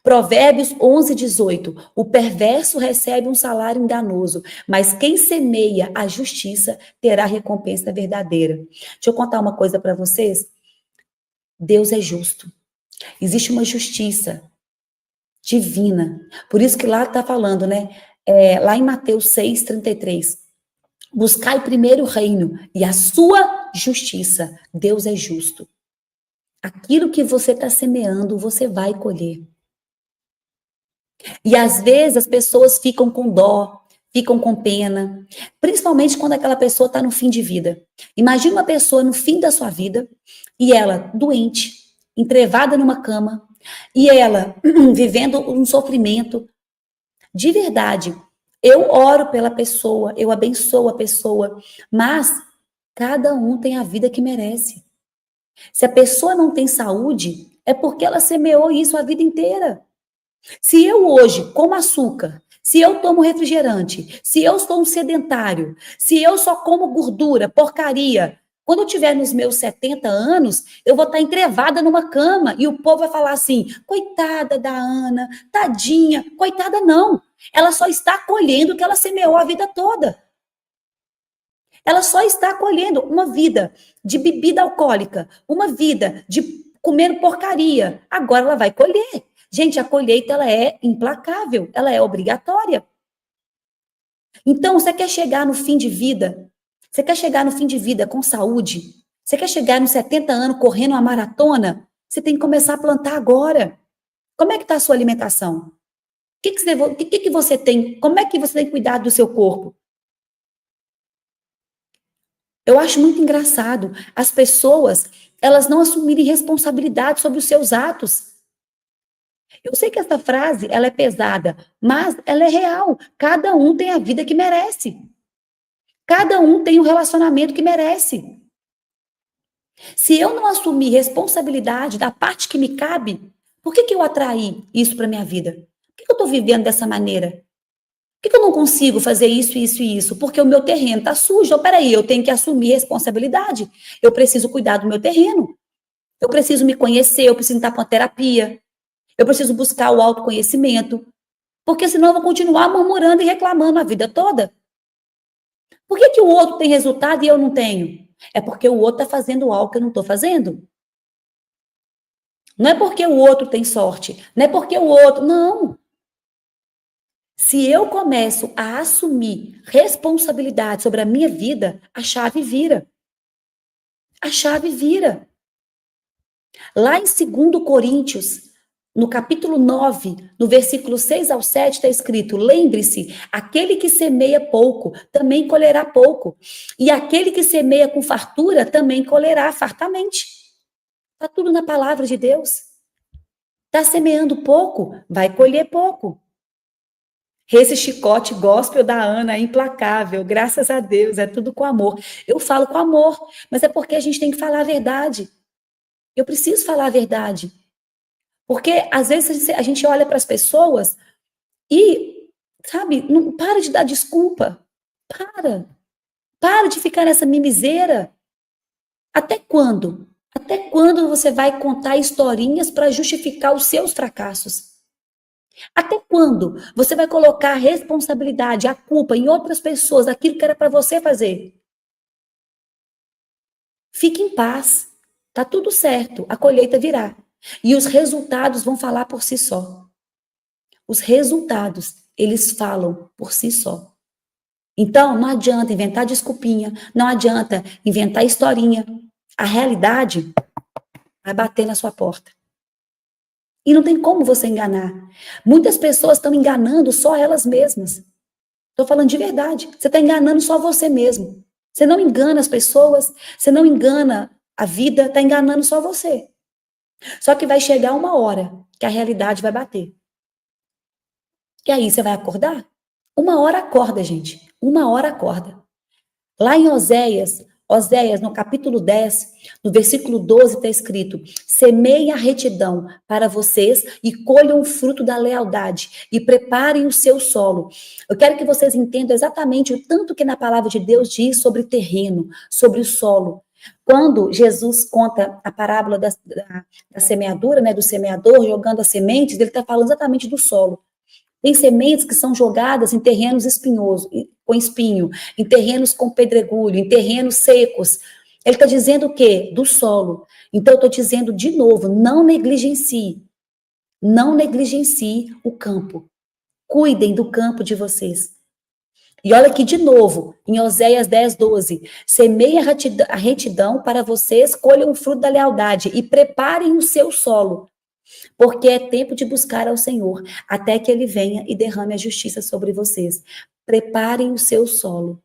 Provérbios 11:18. O perverso recebe um salário enganoso, mas quem semeia a justiça terá recompensa verdadeira. Deixa eu contar uma coisa para vocês. Deus é justo. Existe uma justiça divina. Por isso que lá está falando, né? Lá em Mateus 6:33. Buscai primeiro o reino e a sua justiça. Deus é justo. Aquilo que você está semeando, você vai colher. E às vezes as pessoas ficam com dó, ficam com pena, principalmente quando aquela pessoa está no fim de vida. Imagina uma pessoa no fim da sua vida e ela doente, entrevada numa cama, e ela vivendo um sofrimento. De verdade, eu oro pela pessoa, eu abençoo a pessoa, mas cada um tem a vida que merece. Se a pessoa não tem saúde, é porque ela semeou isso a vida inteira. Se eu hoje como açúcar, se eu tomo refrigerante, se eu sou um sedentário, se eu só como gordura, porcaria, quando eu tiver nos meus 70 anos, eu vou estar entrevada numa cama e o povo vai falar assim: coitada da Ana, tadinha. Coitada não. Ela só está colhendo o que ela semeou a vida toda. Ela só está colhendo uma vida de bebida alcoólica, uma vida de comer porcaria. Agora ela vai colher. Gente, a colheita ela é implacável, ela é obrigatória. Então, você quer chegar no fim de vida? Você quer chegar no fim de vida com saúde? Você quer chegar nos 70 anos correndo uma maratona? Você tem que começar a plantar agora. Como é que está a sua alimentação? O que você tem? Como é que você tem cuidado do seu corpo? Eu acho muito engraçado as pessoas, elas não assumirem responsabilidade sobre os seus atos. Eu sei que essa frase, ela é pesada, mas ela é real. Cada um tem a vida que merece. Cada um tem o relacionamento que merece. Se eu não assumir responsabilidade da parte que me cabe, por que eu atraí isso para minha vida? Por que eu estou vivendo dessa maneira? Por que eu não consigo fazer isso, isso e isso? Porque o meu terreno está sujo. Então, peraí, eu tenho que assumir responsabilidade. Eu preciso cuidar do meu terreno. Eu preciso me conhecer, eu preciso estar com a terapia. Eu preciso buscar o autoconhecimento. Porque senão eu vou continuar murmurando e reclamando a vida toda. Por que o outro tem resultado e eu não tenho? É porque o outro está fazendo algo que eu não estou fazendo. Não é porque o outro tem sorte. Não é porque o outro... Não. Se eu começo a assumir responsabilidade sobre a minha vida, a chave vira. A chave vira. Lá em 2 Coríntios no capítulo 9, no versículo 6 ao 7, está escrito: lembre-se, aquele que semeia pouco, também colherá pouco. E aquele que semeia com fartura, também colherá fartamente. Está tudo na palavra de Deus. Está semeando pouco, vai colher pouco. Esse chicote gospel da Ana é implacável, graças a Deus, é tudo com amor. Eu falo com amor, mas é porque a gente tem que falar a verdade. Eu preciso falar a verdade. Porque, às vezes, a gente olha para as pessoas e, sabe, não para de dar desculpa. Para de ficar nessa mimiseira. Até quando? Até quando você vai contar historinhas para justificar os seus fracassos? Até quando você vai colocar a responsabilidade, a culpa em outras pessoas, daquilo que era para você fazer? Fique em paz. Tá tudo certo. A colheita virá. E os resultados vão falar por si só. Os resultados, eles falam por si só. Então, não adianta inventar desculpinha, não adianta inventar historinha. A realidade vai bater na sua porta. E não tem como você enganar. Muitas pessoas estão enganando só elas mesmas. Estou falando de verdade. Você está enganando só você mesmo. Você não engana as pessoas, você não engana a vida, está enganando só você. Só que vai chegar uma hora que a realidade vai bater. E aí você vai acordar? Uma hora acorda, gente. Uma hora acorda. Lá em Oséias, no capítulo 10, no versículo 12, está escrito: semeiem a retidão para vocês e colham o fruto da lealdade e preparem o seu solo. Eu quero que vocês entendam exatamente o tanto que na palavra de Deus diz sobre terreno, sobre o solo. Quando Jesus conta a parábola da semeadura, né, do semeador jogando as sementes, ele está falando exatamente do solo. Tem sementes que são jogadas em terrenos espinhosos, com espinho, em terrenos com pedregulho, em terrenos secos. Ele está dizendo o quê? Do solo. Então, eu estou dizendo de novo, não negligencie o campo. Cuidem do campo de vocês. E olha aqui de novo, em Oséias 10, 12. Semeiem a retidão para vocês, colham o fruto da lealdade e preparem o seu solo. Porque é tempo de buscar ao Senhor, até que Ele venha e derrame a justiça sobre vocês. Preparem o seu solo.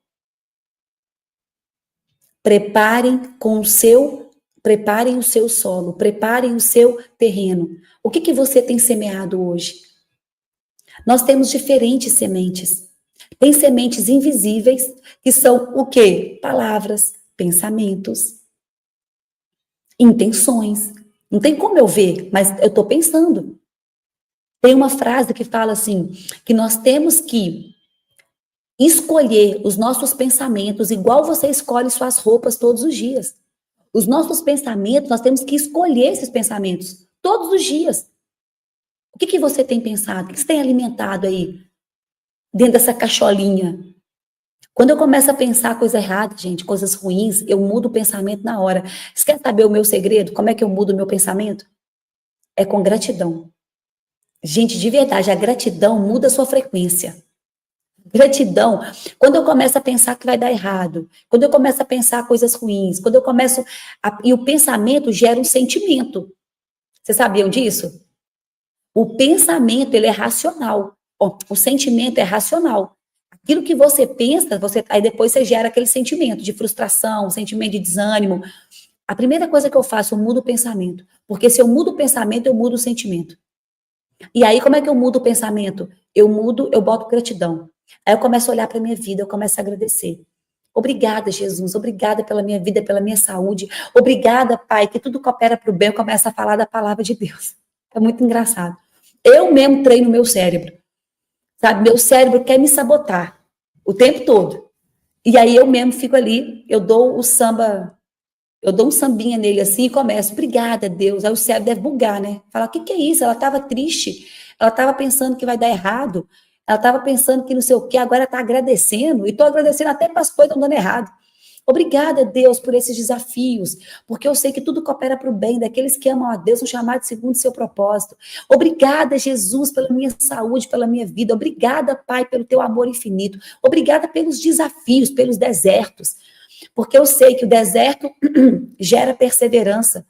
Preparem o seu solo, preparem o seu terreno. O que você tem semeado hoje? Nós temos diferentes sementes. Tem sementes invisíveis, que são o quê? Palavras, pensamentos, intenções. Não tem como eu ver, mas eu estou pensando. Tem uma frase que fala assim, que nós temos que escolher os nossos pensamentos igual você escolhe suas roupas todos os dias. Os nossos pensamentos, nós temos que escolher esses pensamentos todos os dias. O que você tem pensado? O que você tem alimentado aí dentro dessa cacholinha? Quando eu começo a pensar coisa errada, gente, coisas ruins, eu mudo o pensamento na hora. Você quer saber o meu segredo? Como é que eu mudo o meu pensamento? É com gratidão. Gente, de verdade, a gratidão muda a sua frequência. Gratidão, quando eu começo a pensar que vai dar errado, quando eu começo a pensar coisas ruins, quando eu começo e o pensamento gera um sentimento. Vocês sabiam disso? O pensamento, ele é racional. O sentimento é racional. Aquilo que você pensa, aí depois você gera aquele sentimento de frustração, sentimento de desânimo. A primeira coisa que eu faço, eu mudo o pensamento. Porque se eu mudo o pensamento, eu mudo o sentimento. E aí, como é que eu mudo o pensamento? Eu boto gratidão. Aí eu começo a olhar para a minha vida, eu começo a agradecer. Obrigada, Jesus, obrigada pela minha vida, pela minha saúde. Obrigada, Pai, que tudo coopera para o bem. Eu começo a falar da palavra de Deus. É muito engraçado. Eu mesmo treino meu cérebro. Sabe, meu cérebro quer me sabotar o tempo todo. E aí eu mesmo fico ali, eu dou um sambinha nele assim e começo, obrigada, Deus. Aí o cérebro deve bugar, né? Fala, o que é isso? Ela estava triste, ela estava pensando que vai dar errado, ela estava pensando que não sei o quê, agora está agradecendo, e estou agradecendo até para as coisas que estão dando errado. Obrigada, Deus, por esses desafios, porque eu sei que tudo coopera para o bem daqueles que amam a Deus, são chamados segundo o seu propósito. Obrigada, Jesus, pela minha saúde, pela minha vida. Obrigada, Pai, pelo teu amor infinito. Obrigada pelos desafios, pelos desertos, porque eu sei que o deserto gera perseverança.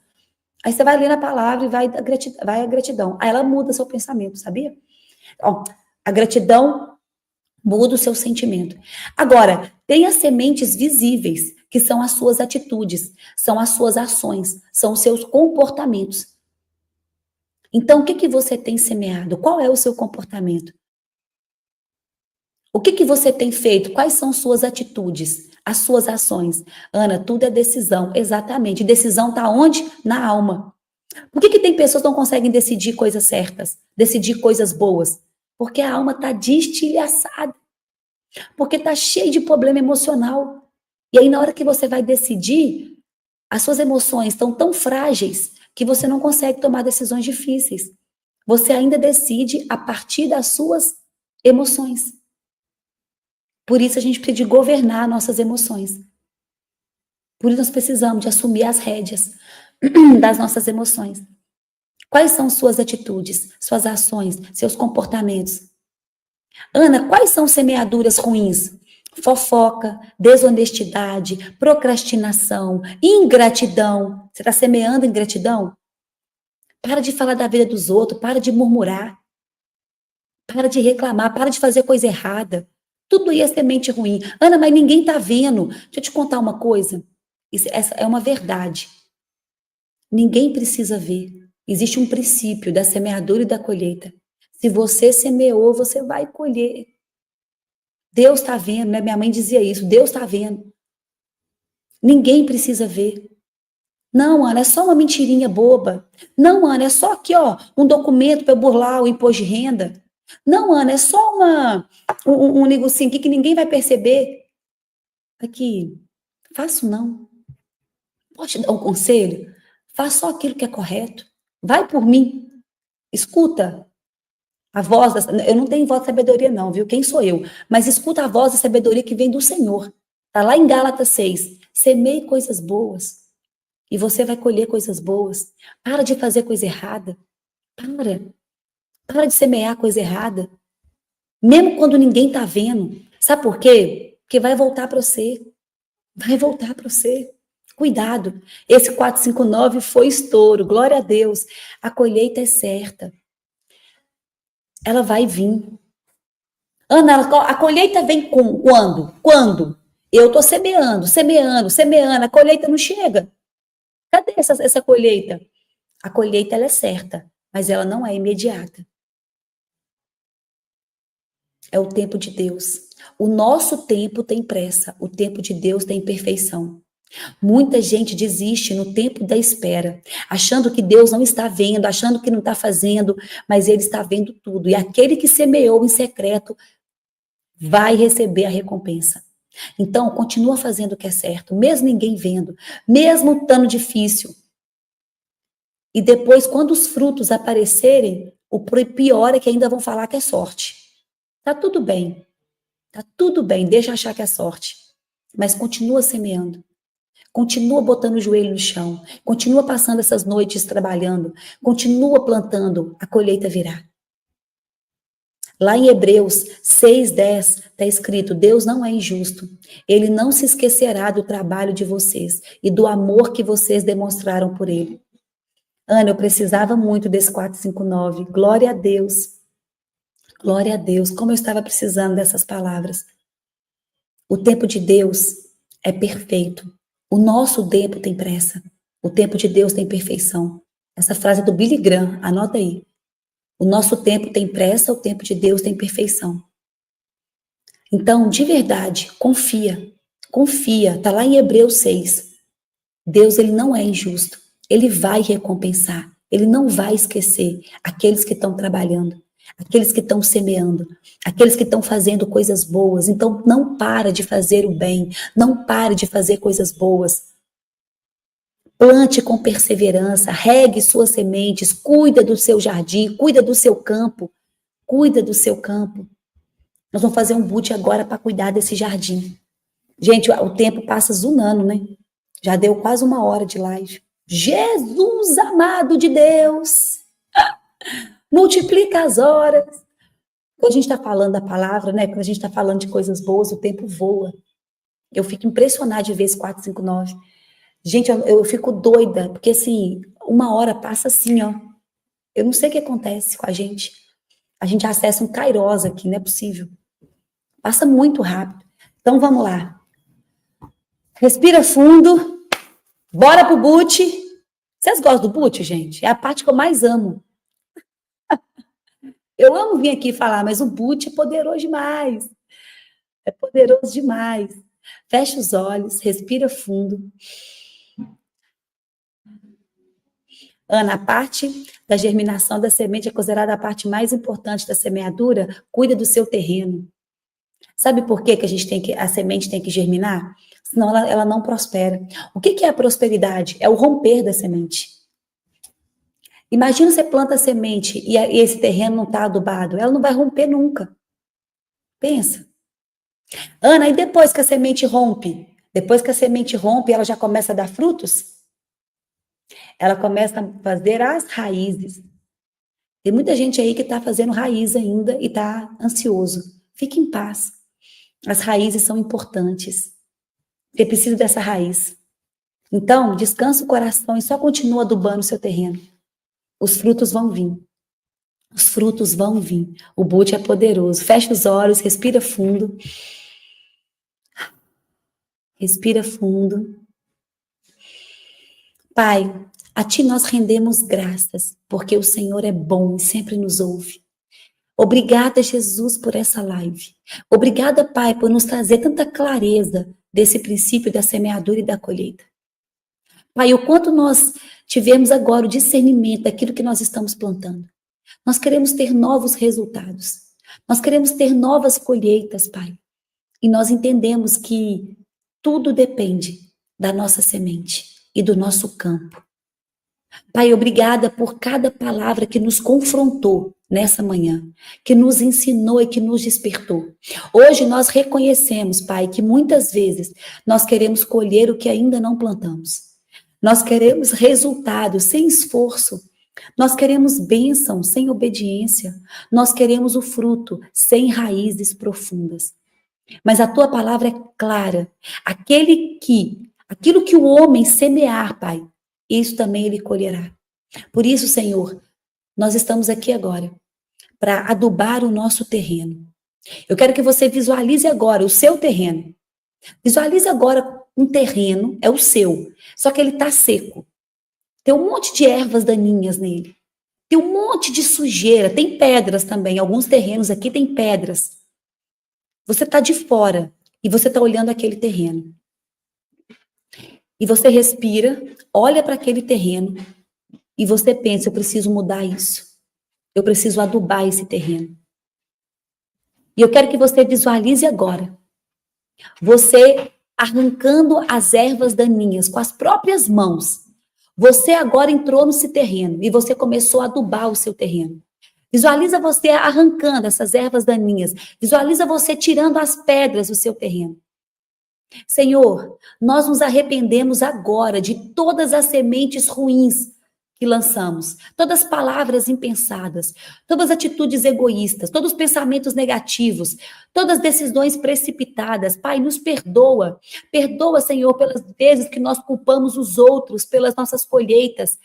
Aí você vai ler na palavra e vai a gratidão. Aí ela muda seu pensamento, sabia? Ó, a gratidão muda o seu sentimento. Agora, tem as sementes visíveis, que são as suas atitudes, são as suas ações, são os seus comportamentos. Então, o que você tem semeado? Qual é o seu comportamento? O que você tem feito? Quais são suas atitudes, as suas ações? Ana, tudo é decisão. Exatamente. Decisão está onde? Na alma. Por que tem pessoas que não conseguem decidir coisas certas, decidir coisas boas? Porque a alma está destilhaçada. Porque está cheio de problema emocional. E aí, na hora que você vai decidir, as suas emoções estão tão frágeis que você não consegue tomar decisões difíceis. Você ainda decide a partir das suas emoções. Por isso a gente precisa de governar nossas emoções. Por isso nós precisamos de assumir as rédeas das nossas emoções. Quais são suas atitudes, suas ações, seus comportamentos? Ana, quais são semeaduras ruins? Fofoca, desonestidade, procrastinação, ingratidão. Você está semeando ingratidão? Para de falar da vida dos outros, para de murmurar, para de reclamar, para de fazer coisa errada. Tudo isso é semente ruim. Ana, mas ninguém está vendo. Deixa eu te contar uma coisa. Essa é uma verdade. Ninguém precisa ver. Existe um princípio da semeadura e da colheita. Se você semeou, você vai colher. Deus está vendo, né? Minha mãe dizia isso. Deus está vendo. Ninguém precisa ver. Não, Ana, é só uma mentirinha boba. Não, Ana, é só aqui, ó, um documento para burlar o imposto de renda. Não, Ana, é só um negocinho aqui que ninguém vai perceber. Aqui, faço não. Posso te dar um conselho? Faça só aquilo que é correto. Vai por mim. Escuta a voz eu não tenho voz de sabedoria não, viu? Quem sou eu? Mas escuta a voz da sabedoria que vem do Senhor. Tá lá em Gálatas 6. Semeie coisas boas. E você vai colher coisas boas. Para de fazer coisa errada. Para de semear coisa errada. Mesmo quando ninguém tá vendo. Sabe por quê? Porque vai voltar para você. Vai voltar para você. Cuidado. Esse 459 foi estouro. Glória a Deus. A colheita é certa. Ela vai vir. Ana, a colheita vem quando? Quando? Eu tô semeando. A colheita não chega. Cadê essa colheita? A colheita ela é certa, mas ela não é imediata. É o tempo de Deus. O nosso tempo tem pressa, o tempo de Deus tem perfeição. Muita gente desiste no tempo da espera, achando que Deus não está vendo, achando que não está fazendo, mas Ele está vendo tudo. E aquele que semeou em secreto vai receber a recompensa. Então, continua fazendo o que é certo, mesmo ninguém vendo, mesmo estando difícil. E depois, quando os frutos aparecerem, o pior é que ainda vão falar que é sorte. Tá tudo bem, deixa achar que é sorte. Mas continua semeando, continua botando o joelho no chão, continua passando essas noites trabalhando, continua plantando, a colheita virá. Lá em Hebreus 6:10 está escrito: Deus não é injusto, Ele não se esquecerá do trabalho de vocês e do amor que vocês demonstraram por Ele. Ana, eu precisava muito desse 459. Glória a Deus. Glória a Deus. Como eu estava precisando dessas palavras. O tempo de Deus é perfeito. O nosso tempo tem pressa. O tempo de Deus tem perfeição. Essa frase é do Billy Graham, anota aí. O nosso tempo tem pressa, o tempo de Deus tem perfeição. Então, de verdade, confia. Confia. Está lá em Hebreus 6. Deus, ele não é injusto. Ele vai recompensar. Ele não vai esquecer aqueles que estão trabalhando, aqueles que estão semeando, aqueles que estão fazendo coisas boas. Então, não para de fazer o bem. Não pare de fazer coisas boas. Plante com perseverança, regue suas sementes, cuida do seu jardim, cuida do seu campo. Cuida do seu campo. Nós vamos fazer um boot agora para cuidar desse jardim. Gente, o tempo passa zunando, né? Já deu quase 1 hora de live. Jesus amado de Deus, multiplica as horas. Quando a gente está falando da palavra, né? Quando a gente está falando de coisas boas, o tempo voa. Eu fico impressionada de ver esse 459. Gente, eu fico doida, porque assim, 1 hora passa assim, ó. Eu não sei o que acontece com a gente. A gente acessa um Kairos aqui, não é possível. Passa muito rápido. Então vamos lá. Respira fundo. Bora pro boot. Vocês gostam do boot, gente? É a parte que eu mais amo. Eu amo vir aqui falar, mas o boot é poderoso demais. É poderoso demais. Fecha os olhos, respira fundo. Ana, a parte da germinação da semente é considerada a parte mais importante da semeadura. Cuida do seu terreno. Sabe por que a semente tem que germinar? Senão ela não prospera. O que é a prosperidade? É o romper da semente. Imagina você planta a semente e esse terreno não está adubado. Ela não vai romper nunca. Pensa. Ana, e depois que a semente rompe? Depois que a semente rompe, ela já começa a dar frutos? Ela começa a fazer as raízes. Tem muita gente aí que está fazendo raiz ainda e está ansioso. Fique em paz. As raízes são importantes. Você precisa dessa raiz. Então, descansa o coração e só continua adubando o seu terreno. Os frutos vão vir. Os frutos vão vir. O boot é poderoso. Fecha os olhos, respira fundo. Respira fundo. Pai, a Ti nós rendemos graças, porque o Senhor é bom e sempre nos ouve. Obrigada, Jesus, por essa live. Obrigada, Pai, por nos trazer tanta clareza desse princípio da semeadura e da colheita. Pai, o quanto nós tivemos agora o discernimento daquilo que nós estamos plantando. Nós queremos ter novos resultados. Nós queremos ter novas colheitas, Pai. E nós entendemos que tudo depende da nossa semente e do nosso campo. Pai, obrigada por cada palavra que nos confrontou nessa manhã, que nos ensinou e que nos despertou. Hoje nós reconhecemos, Pai, que muitas vezes nós queremos colher o que ainda não plantamos. Nós queremos resultados sem esforço. Nós queremos bênção sem obediência. Nós queremos o fruto sem raízes profundas. Mas a tua palavra é clara. Aquilo que o homem semear, Pai, isso também ele colherá. Por isso, Senhor, nós estamos aqui agora para adubar o nosso terreno. Eu quero que você visualize agora o seu terreno. Visualize agora um terreno, é o seu, só que ele está seco. Tem um monte de ervas daninhas nele. Tem um monte de sujeira, tem pedras também. Alguns terrenos aqui tem pedras. Você está de fora e você está olhando aquele terreno. E você respira, olha para aquele terreno e você pensa, eu preciso mudar isso. Eu preciso adubar esse terreno. E eu quero que você visualize agora. Você arrancando as ervas daninhas com as próprias mãos. Você agora entrou nesse terreno e você começou a adubar o seu terreno. Visualiza você arrancando essas ervas daninhas. Visualiza você tirando as pedras do seu terreno. Senhor, nós nos arrependemos agora de todas as sementes ruins que lançamos, todas as palavras impensadas, todas as atitudes egoístas, todos os pensamentos negativos, todas as decisões precipitadas. Pai, nos perdoa. Perdoa, Senhor, pelas vezes que nós culpamos os outros pelas nossas colheitas,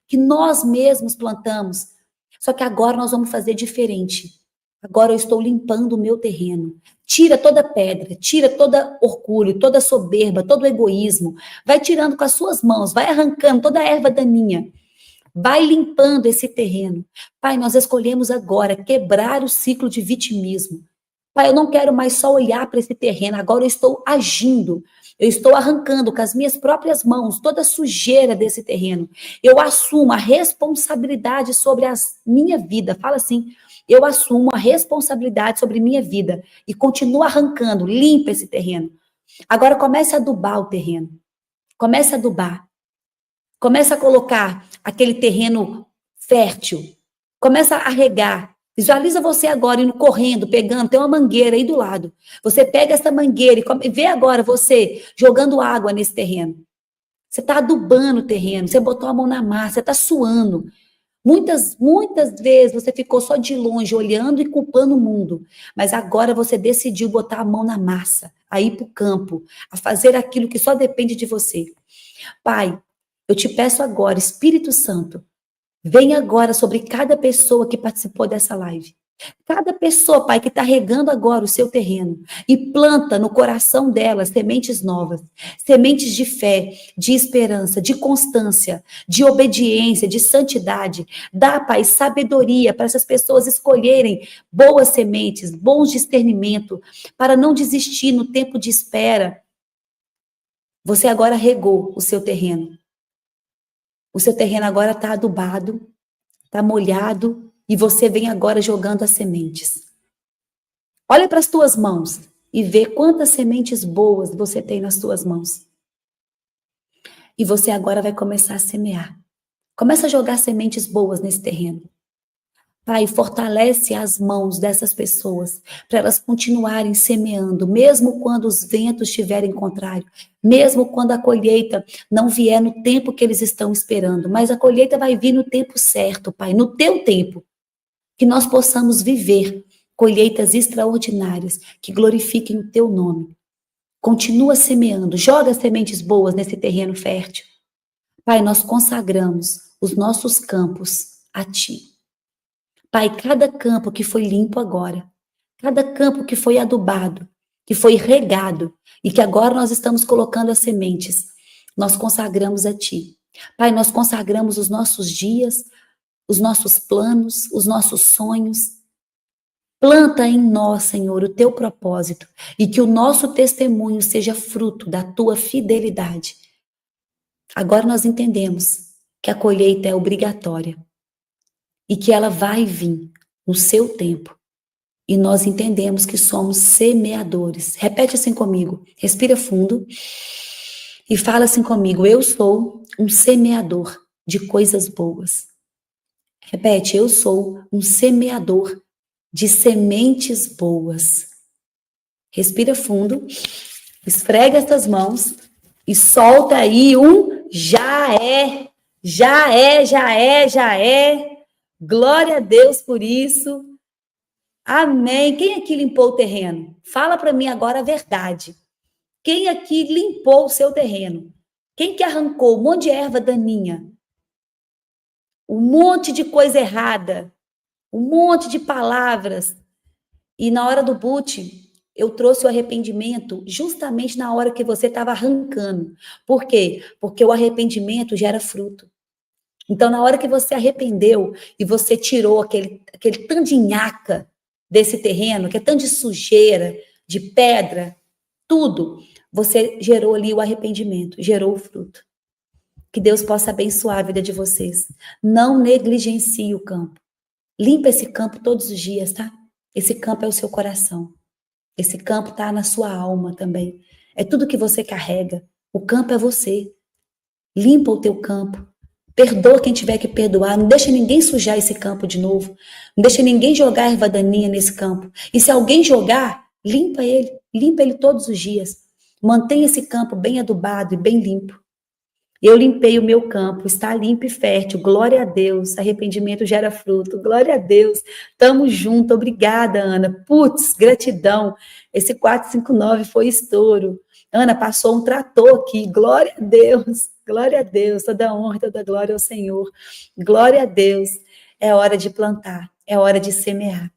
que nós mesmos plantamos. Só que agora nós vamos fazer diferente. Agora eu estou limpando o meu terreno. Tira toda pedra, tira todo orgulho, toda soberba, todo egoísmo. Vai tirando com as suas mãos, vai arrancando toda a erva daninha. Vai limpando esse terreno. Pai, nós escolhemos agora quebrar o ciclo de vitimismo. Pai, eu não quero mais só olhar para esse terreno, agora eu estou agindo. Eu estou arrancando com as minhas próprias mãos toda a sujeira desse terreno. Eu assumo a responsabilidade sobre a minha vida. Fala assim, eu assumo a responsabilidade sobre minha vida e continuo arrancando, limpa esse terreno. Agora comece a adubar o terreno. Comece a adubar. Comece a colocar aquele terreno fértil. Começa a regar. Visualiza você agora indo correndo, pegando, tem uma mangueira aí do lado. Você pega essa mangueira e vê agora você jogando água nesse terreno. Você está adubando o terreno, você botou a mão na massa, você está suando. Muitas vezes você ficou só de longe, olhando e culpando o mundo. Mas agora você decidiu botar a mão na massa, a ir para o campo, a fazer aquilo que só depende de você. Pai, eu te peço agora, Espírito Santo, vem agora sobre cada pessoa que participou dessa live. Cada pessoa, Pai, que está regando agora o seu terreno e planta no coração dela sementes novas, sementes de fé, de esperança, de constância, de obediência, de santidade. Dá, Pai, sabedoria para essas pessoas escolherem boas sementes, bons discernimento, para não desistir no tempo de espera. Você agora regou o seu terreno. O seu terreno agora está adubado, está molhado, e você vem agora jogando as sementes. Olha para as tuas mãos e vê quantas sementes boas você tem nas tuas mãos. E você agora vai começar a semear. Começa a jogar sementes boas nesse terreno. Pai, fortalece as mãos dessas pessoas para elas continuarem semeando, mesmo quando os ventos estiverem contrários, mesmo quando a colheita não vier no tempo que eles estão esperando, mas a colheita vai vir no tempo certo, Pai, no teu tempo. Que nós possamos viver colheitas extraordinárias que glorifiquem o teu nome. Continua semeando, joga sementes boas nesse terreno fértil. Pai, nós consagramos os nossos campos a ti. Pai, cada campo que foi limpo agora, cada campo que foi adubado, que foi regado e que agora nós estamos colocando as sementes, nós consagramos a ti. Pai, nós consagramos os nossos dias, os nossos planos, os nossos sonhos. Planta em nós, Senhor, o teu propósito e que o nosso testemunho seja fruto da tua fidelidade. Agora nós entendemos que a colheita é obrigatória e que ela vai vir no seu tempo. E nós entendemos que somos semeadores. Repete assim comigo, respira fundo e fala assim comigo: eu sou um semeador de coisas boas. Repete, eu sou um semeador de sementes boas. Respira fundo, esfrega essas mãos e solta aí um já é, já é, já é, já é. Glória a Deus por isso. Amém. Quem aqui limpou o terreno? Fala para mim agora a verdade. Quem aqui limpou o seu terreno? Quem que arrancou um monte de erva daninha? Um monte de coisa errada, um monte de palavras. E na hora do boot, eu trouxe o arrependimento justamente na hora que você estava arrancando. Por quê? Porque o arrependimento gera fruto. Então, na hora que você arrependeu e você tirou aquele tanto de nhaca desse terreno, que é tanto de sujeira, de pedra, tudo, você gerou ali o arrependimento, gerou o fruto. Que Deus possa abençoar a vida de vocês. Não negligencie o campo. Limpa esse campo todos os dias, tá? Esse campo é o seu coração. Esse campo tá na sua alma também. É tudo que você carrega. O campo é você. Limpa o teu campo. Perdoa quem tiver que perdoar. Não deixa ninguém sujar esse campo de novo. Não deixa ninguém jogar erva daninha nesse campo. E se alguém jogar, limpa ele. Limpa ele todos os dias. Mantenha esse campo bem adubado e bem limpo. Eu limpei o meu campo, está limpo e fértil, glória a Deus, arrependimento gera fruto, glória a Deus, tamo junto, obrigada, Ana, putz, gratidão, esse 459 foi estouro, Ana, passou um trator aqui, glória a Deus, toda honra, toda glória ao Senhor, glória a Deus, é hora de plantar, é hora de semear,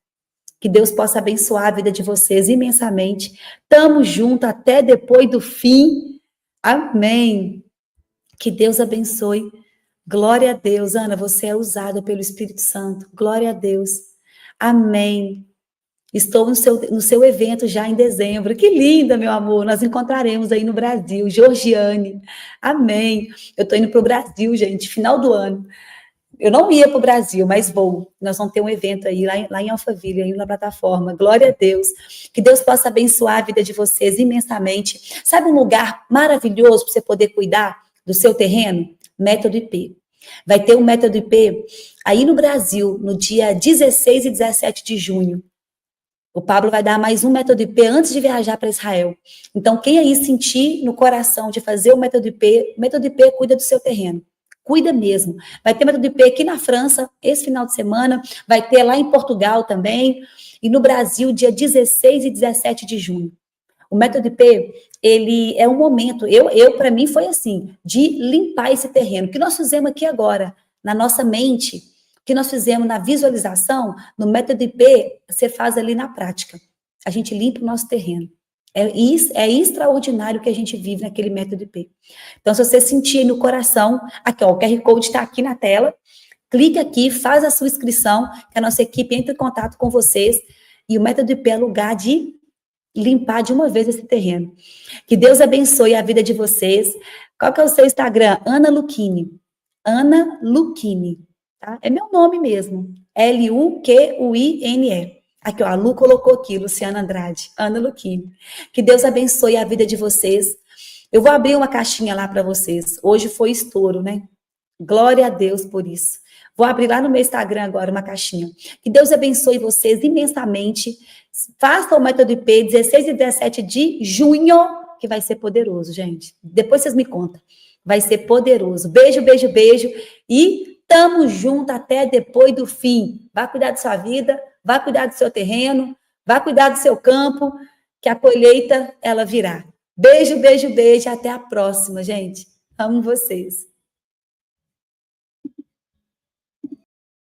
que Deus possa abençoar a vida de vocês imensamente, tamo junto até depois do fim, amém. Que Deus abençoe. Glória a Deus. Ana, você é usada pelo Espírito Santo. Glória a Deus. Amém. Estou no seu evento já em dezembro. Que linda, meu amor. Nós encontraremos aí no Brasil. Georgiane. Amém. Eu estou indo para o Brasil, gente, final do ano. Eu não ia para o Brasil, mas vou. Nós vamos ter um evento aí, lá em Alphaville, aí na plataforma. Glória a Deus. Que Deus possa abençoar a vida de vocês imensamente. Sabe um lugar maravilhoso para você poder cuidar do seu terreno? Método IP. Vai ter um Método IP aí no Brasil, no dia 16 e 17 de junho. O Pablo vai dar mais um Método IP antes de viajar para Israel. Então, quem aí sentir no coração de fazer o Método IP cuida do seu terreno. Cuida mesmo. Vai ter Método IP aqui na França, esse final de semana. Vai ter lá em Portugal também. E no Brasil, dia 16 e 17 de junho. O método IP, ele é um momento, para mim foi assim, de limpar esse terreno. O que nós fizemos aqui agora, na nossa mente, o que nós fizemos na visualização, no método IP, você faz ali na prática. A gente limpa o nosso terreno. É extraordinário o que a gente vive naquele método IP. Então, se você sentir aí no coração, aqui, ó, o QR Code está aqui na tela, clique aqui, faz a sua inscrição, que a nossa equipe entra em contato com vocês, e o método IP é lugar de limpar de uma vez esse terreno. Que Deus abençoe a vida de vocês. Qual que é o seu Instagram? Ana Lucchini. Ana Lucchini, tá? É meu nome mesmo. Luquine. Aqui, ó, a Lu colocou aqui, Luciana Andrade. Ana Lucchini. Que Deus abençoe a vida de vocês. Eu vou abrir uma caixinha lá para vocês. Hoje foi estouro, né? Glória a Deus por isso. Vou abrir lá no meu Instagram agora uma caixinha. Que Deus abençoe vocês imensamente. Faça o método IP 16 e 17 de junho, que vai ser poderoso, gente. Depois vocês me contam. Vai ser poderoso. Beijo, beijo, beijo. E tamo junto até depois do fim. Vá cuidar da sua vida, vá cuidar do seu terreno, vá cuidar do seu campo, que a colheita, ela virá. Beijo, beijo, beijo. Até a próxima, gente. Amo vocês.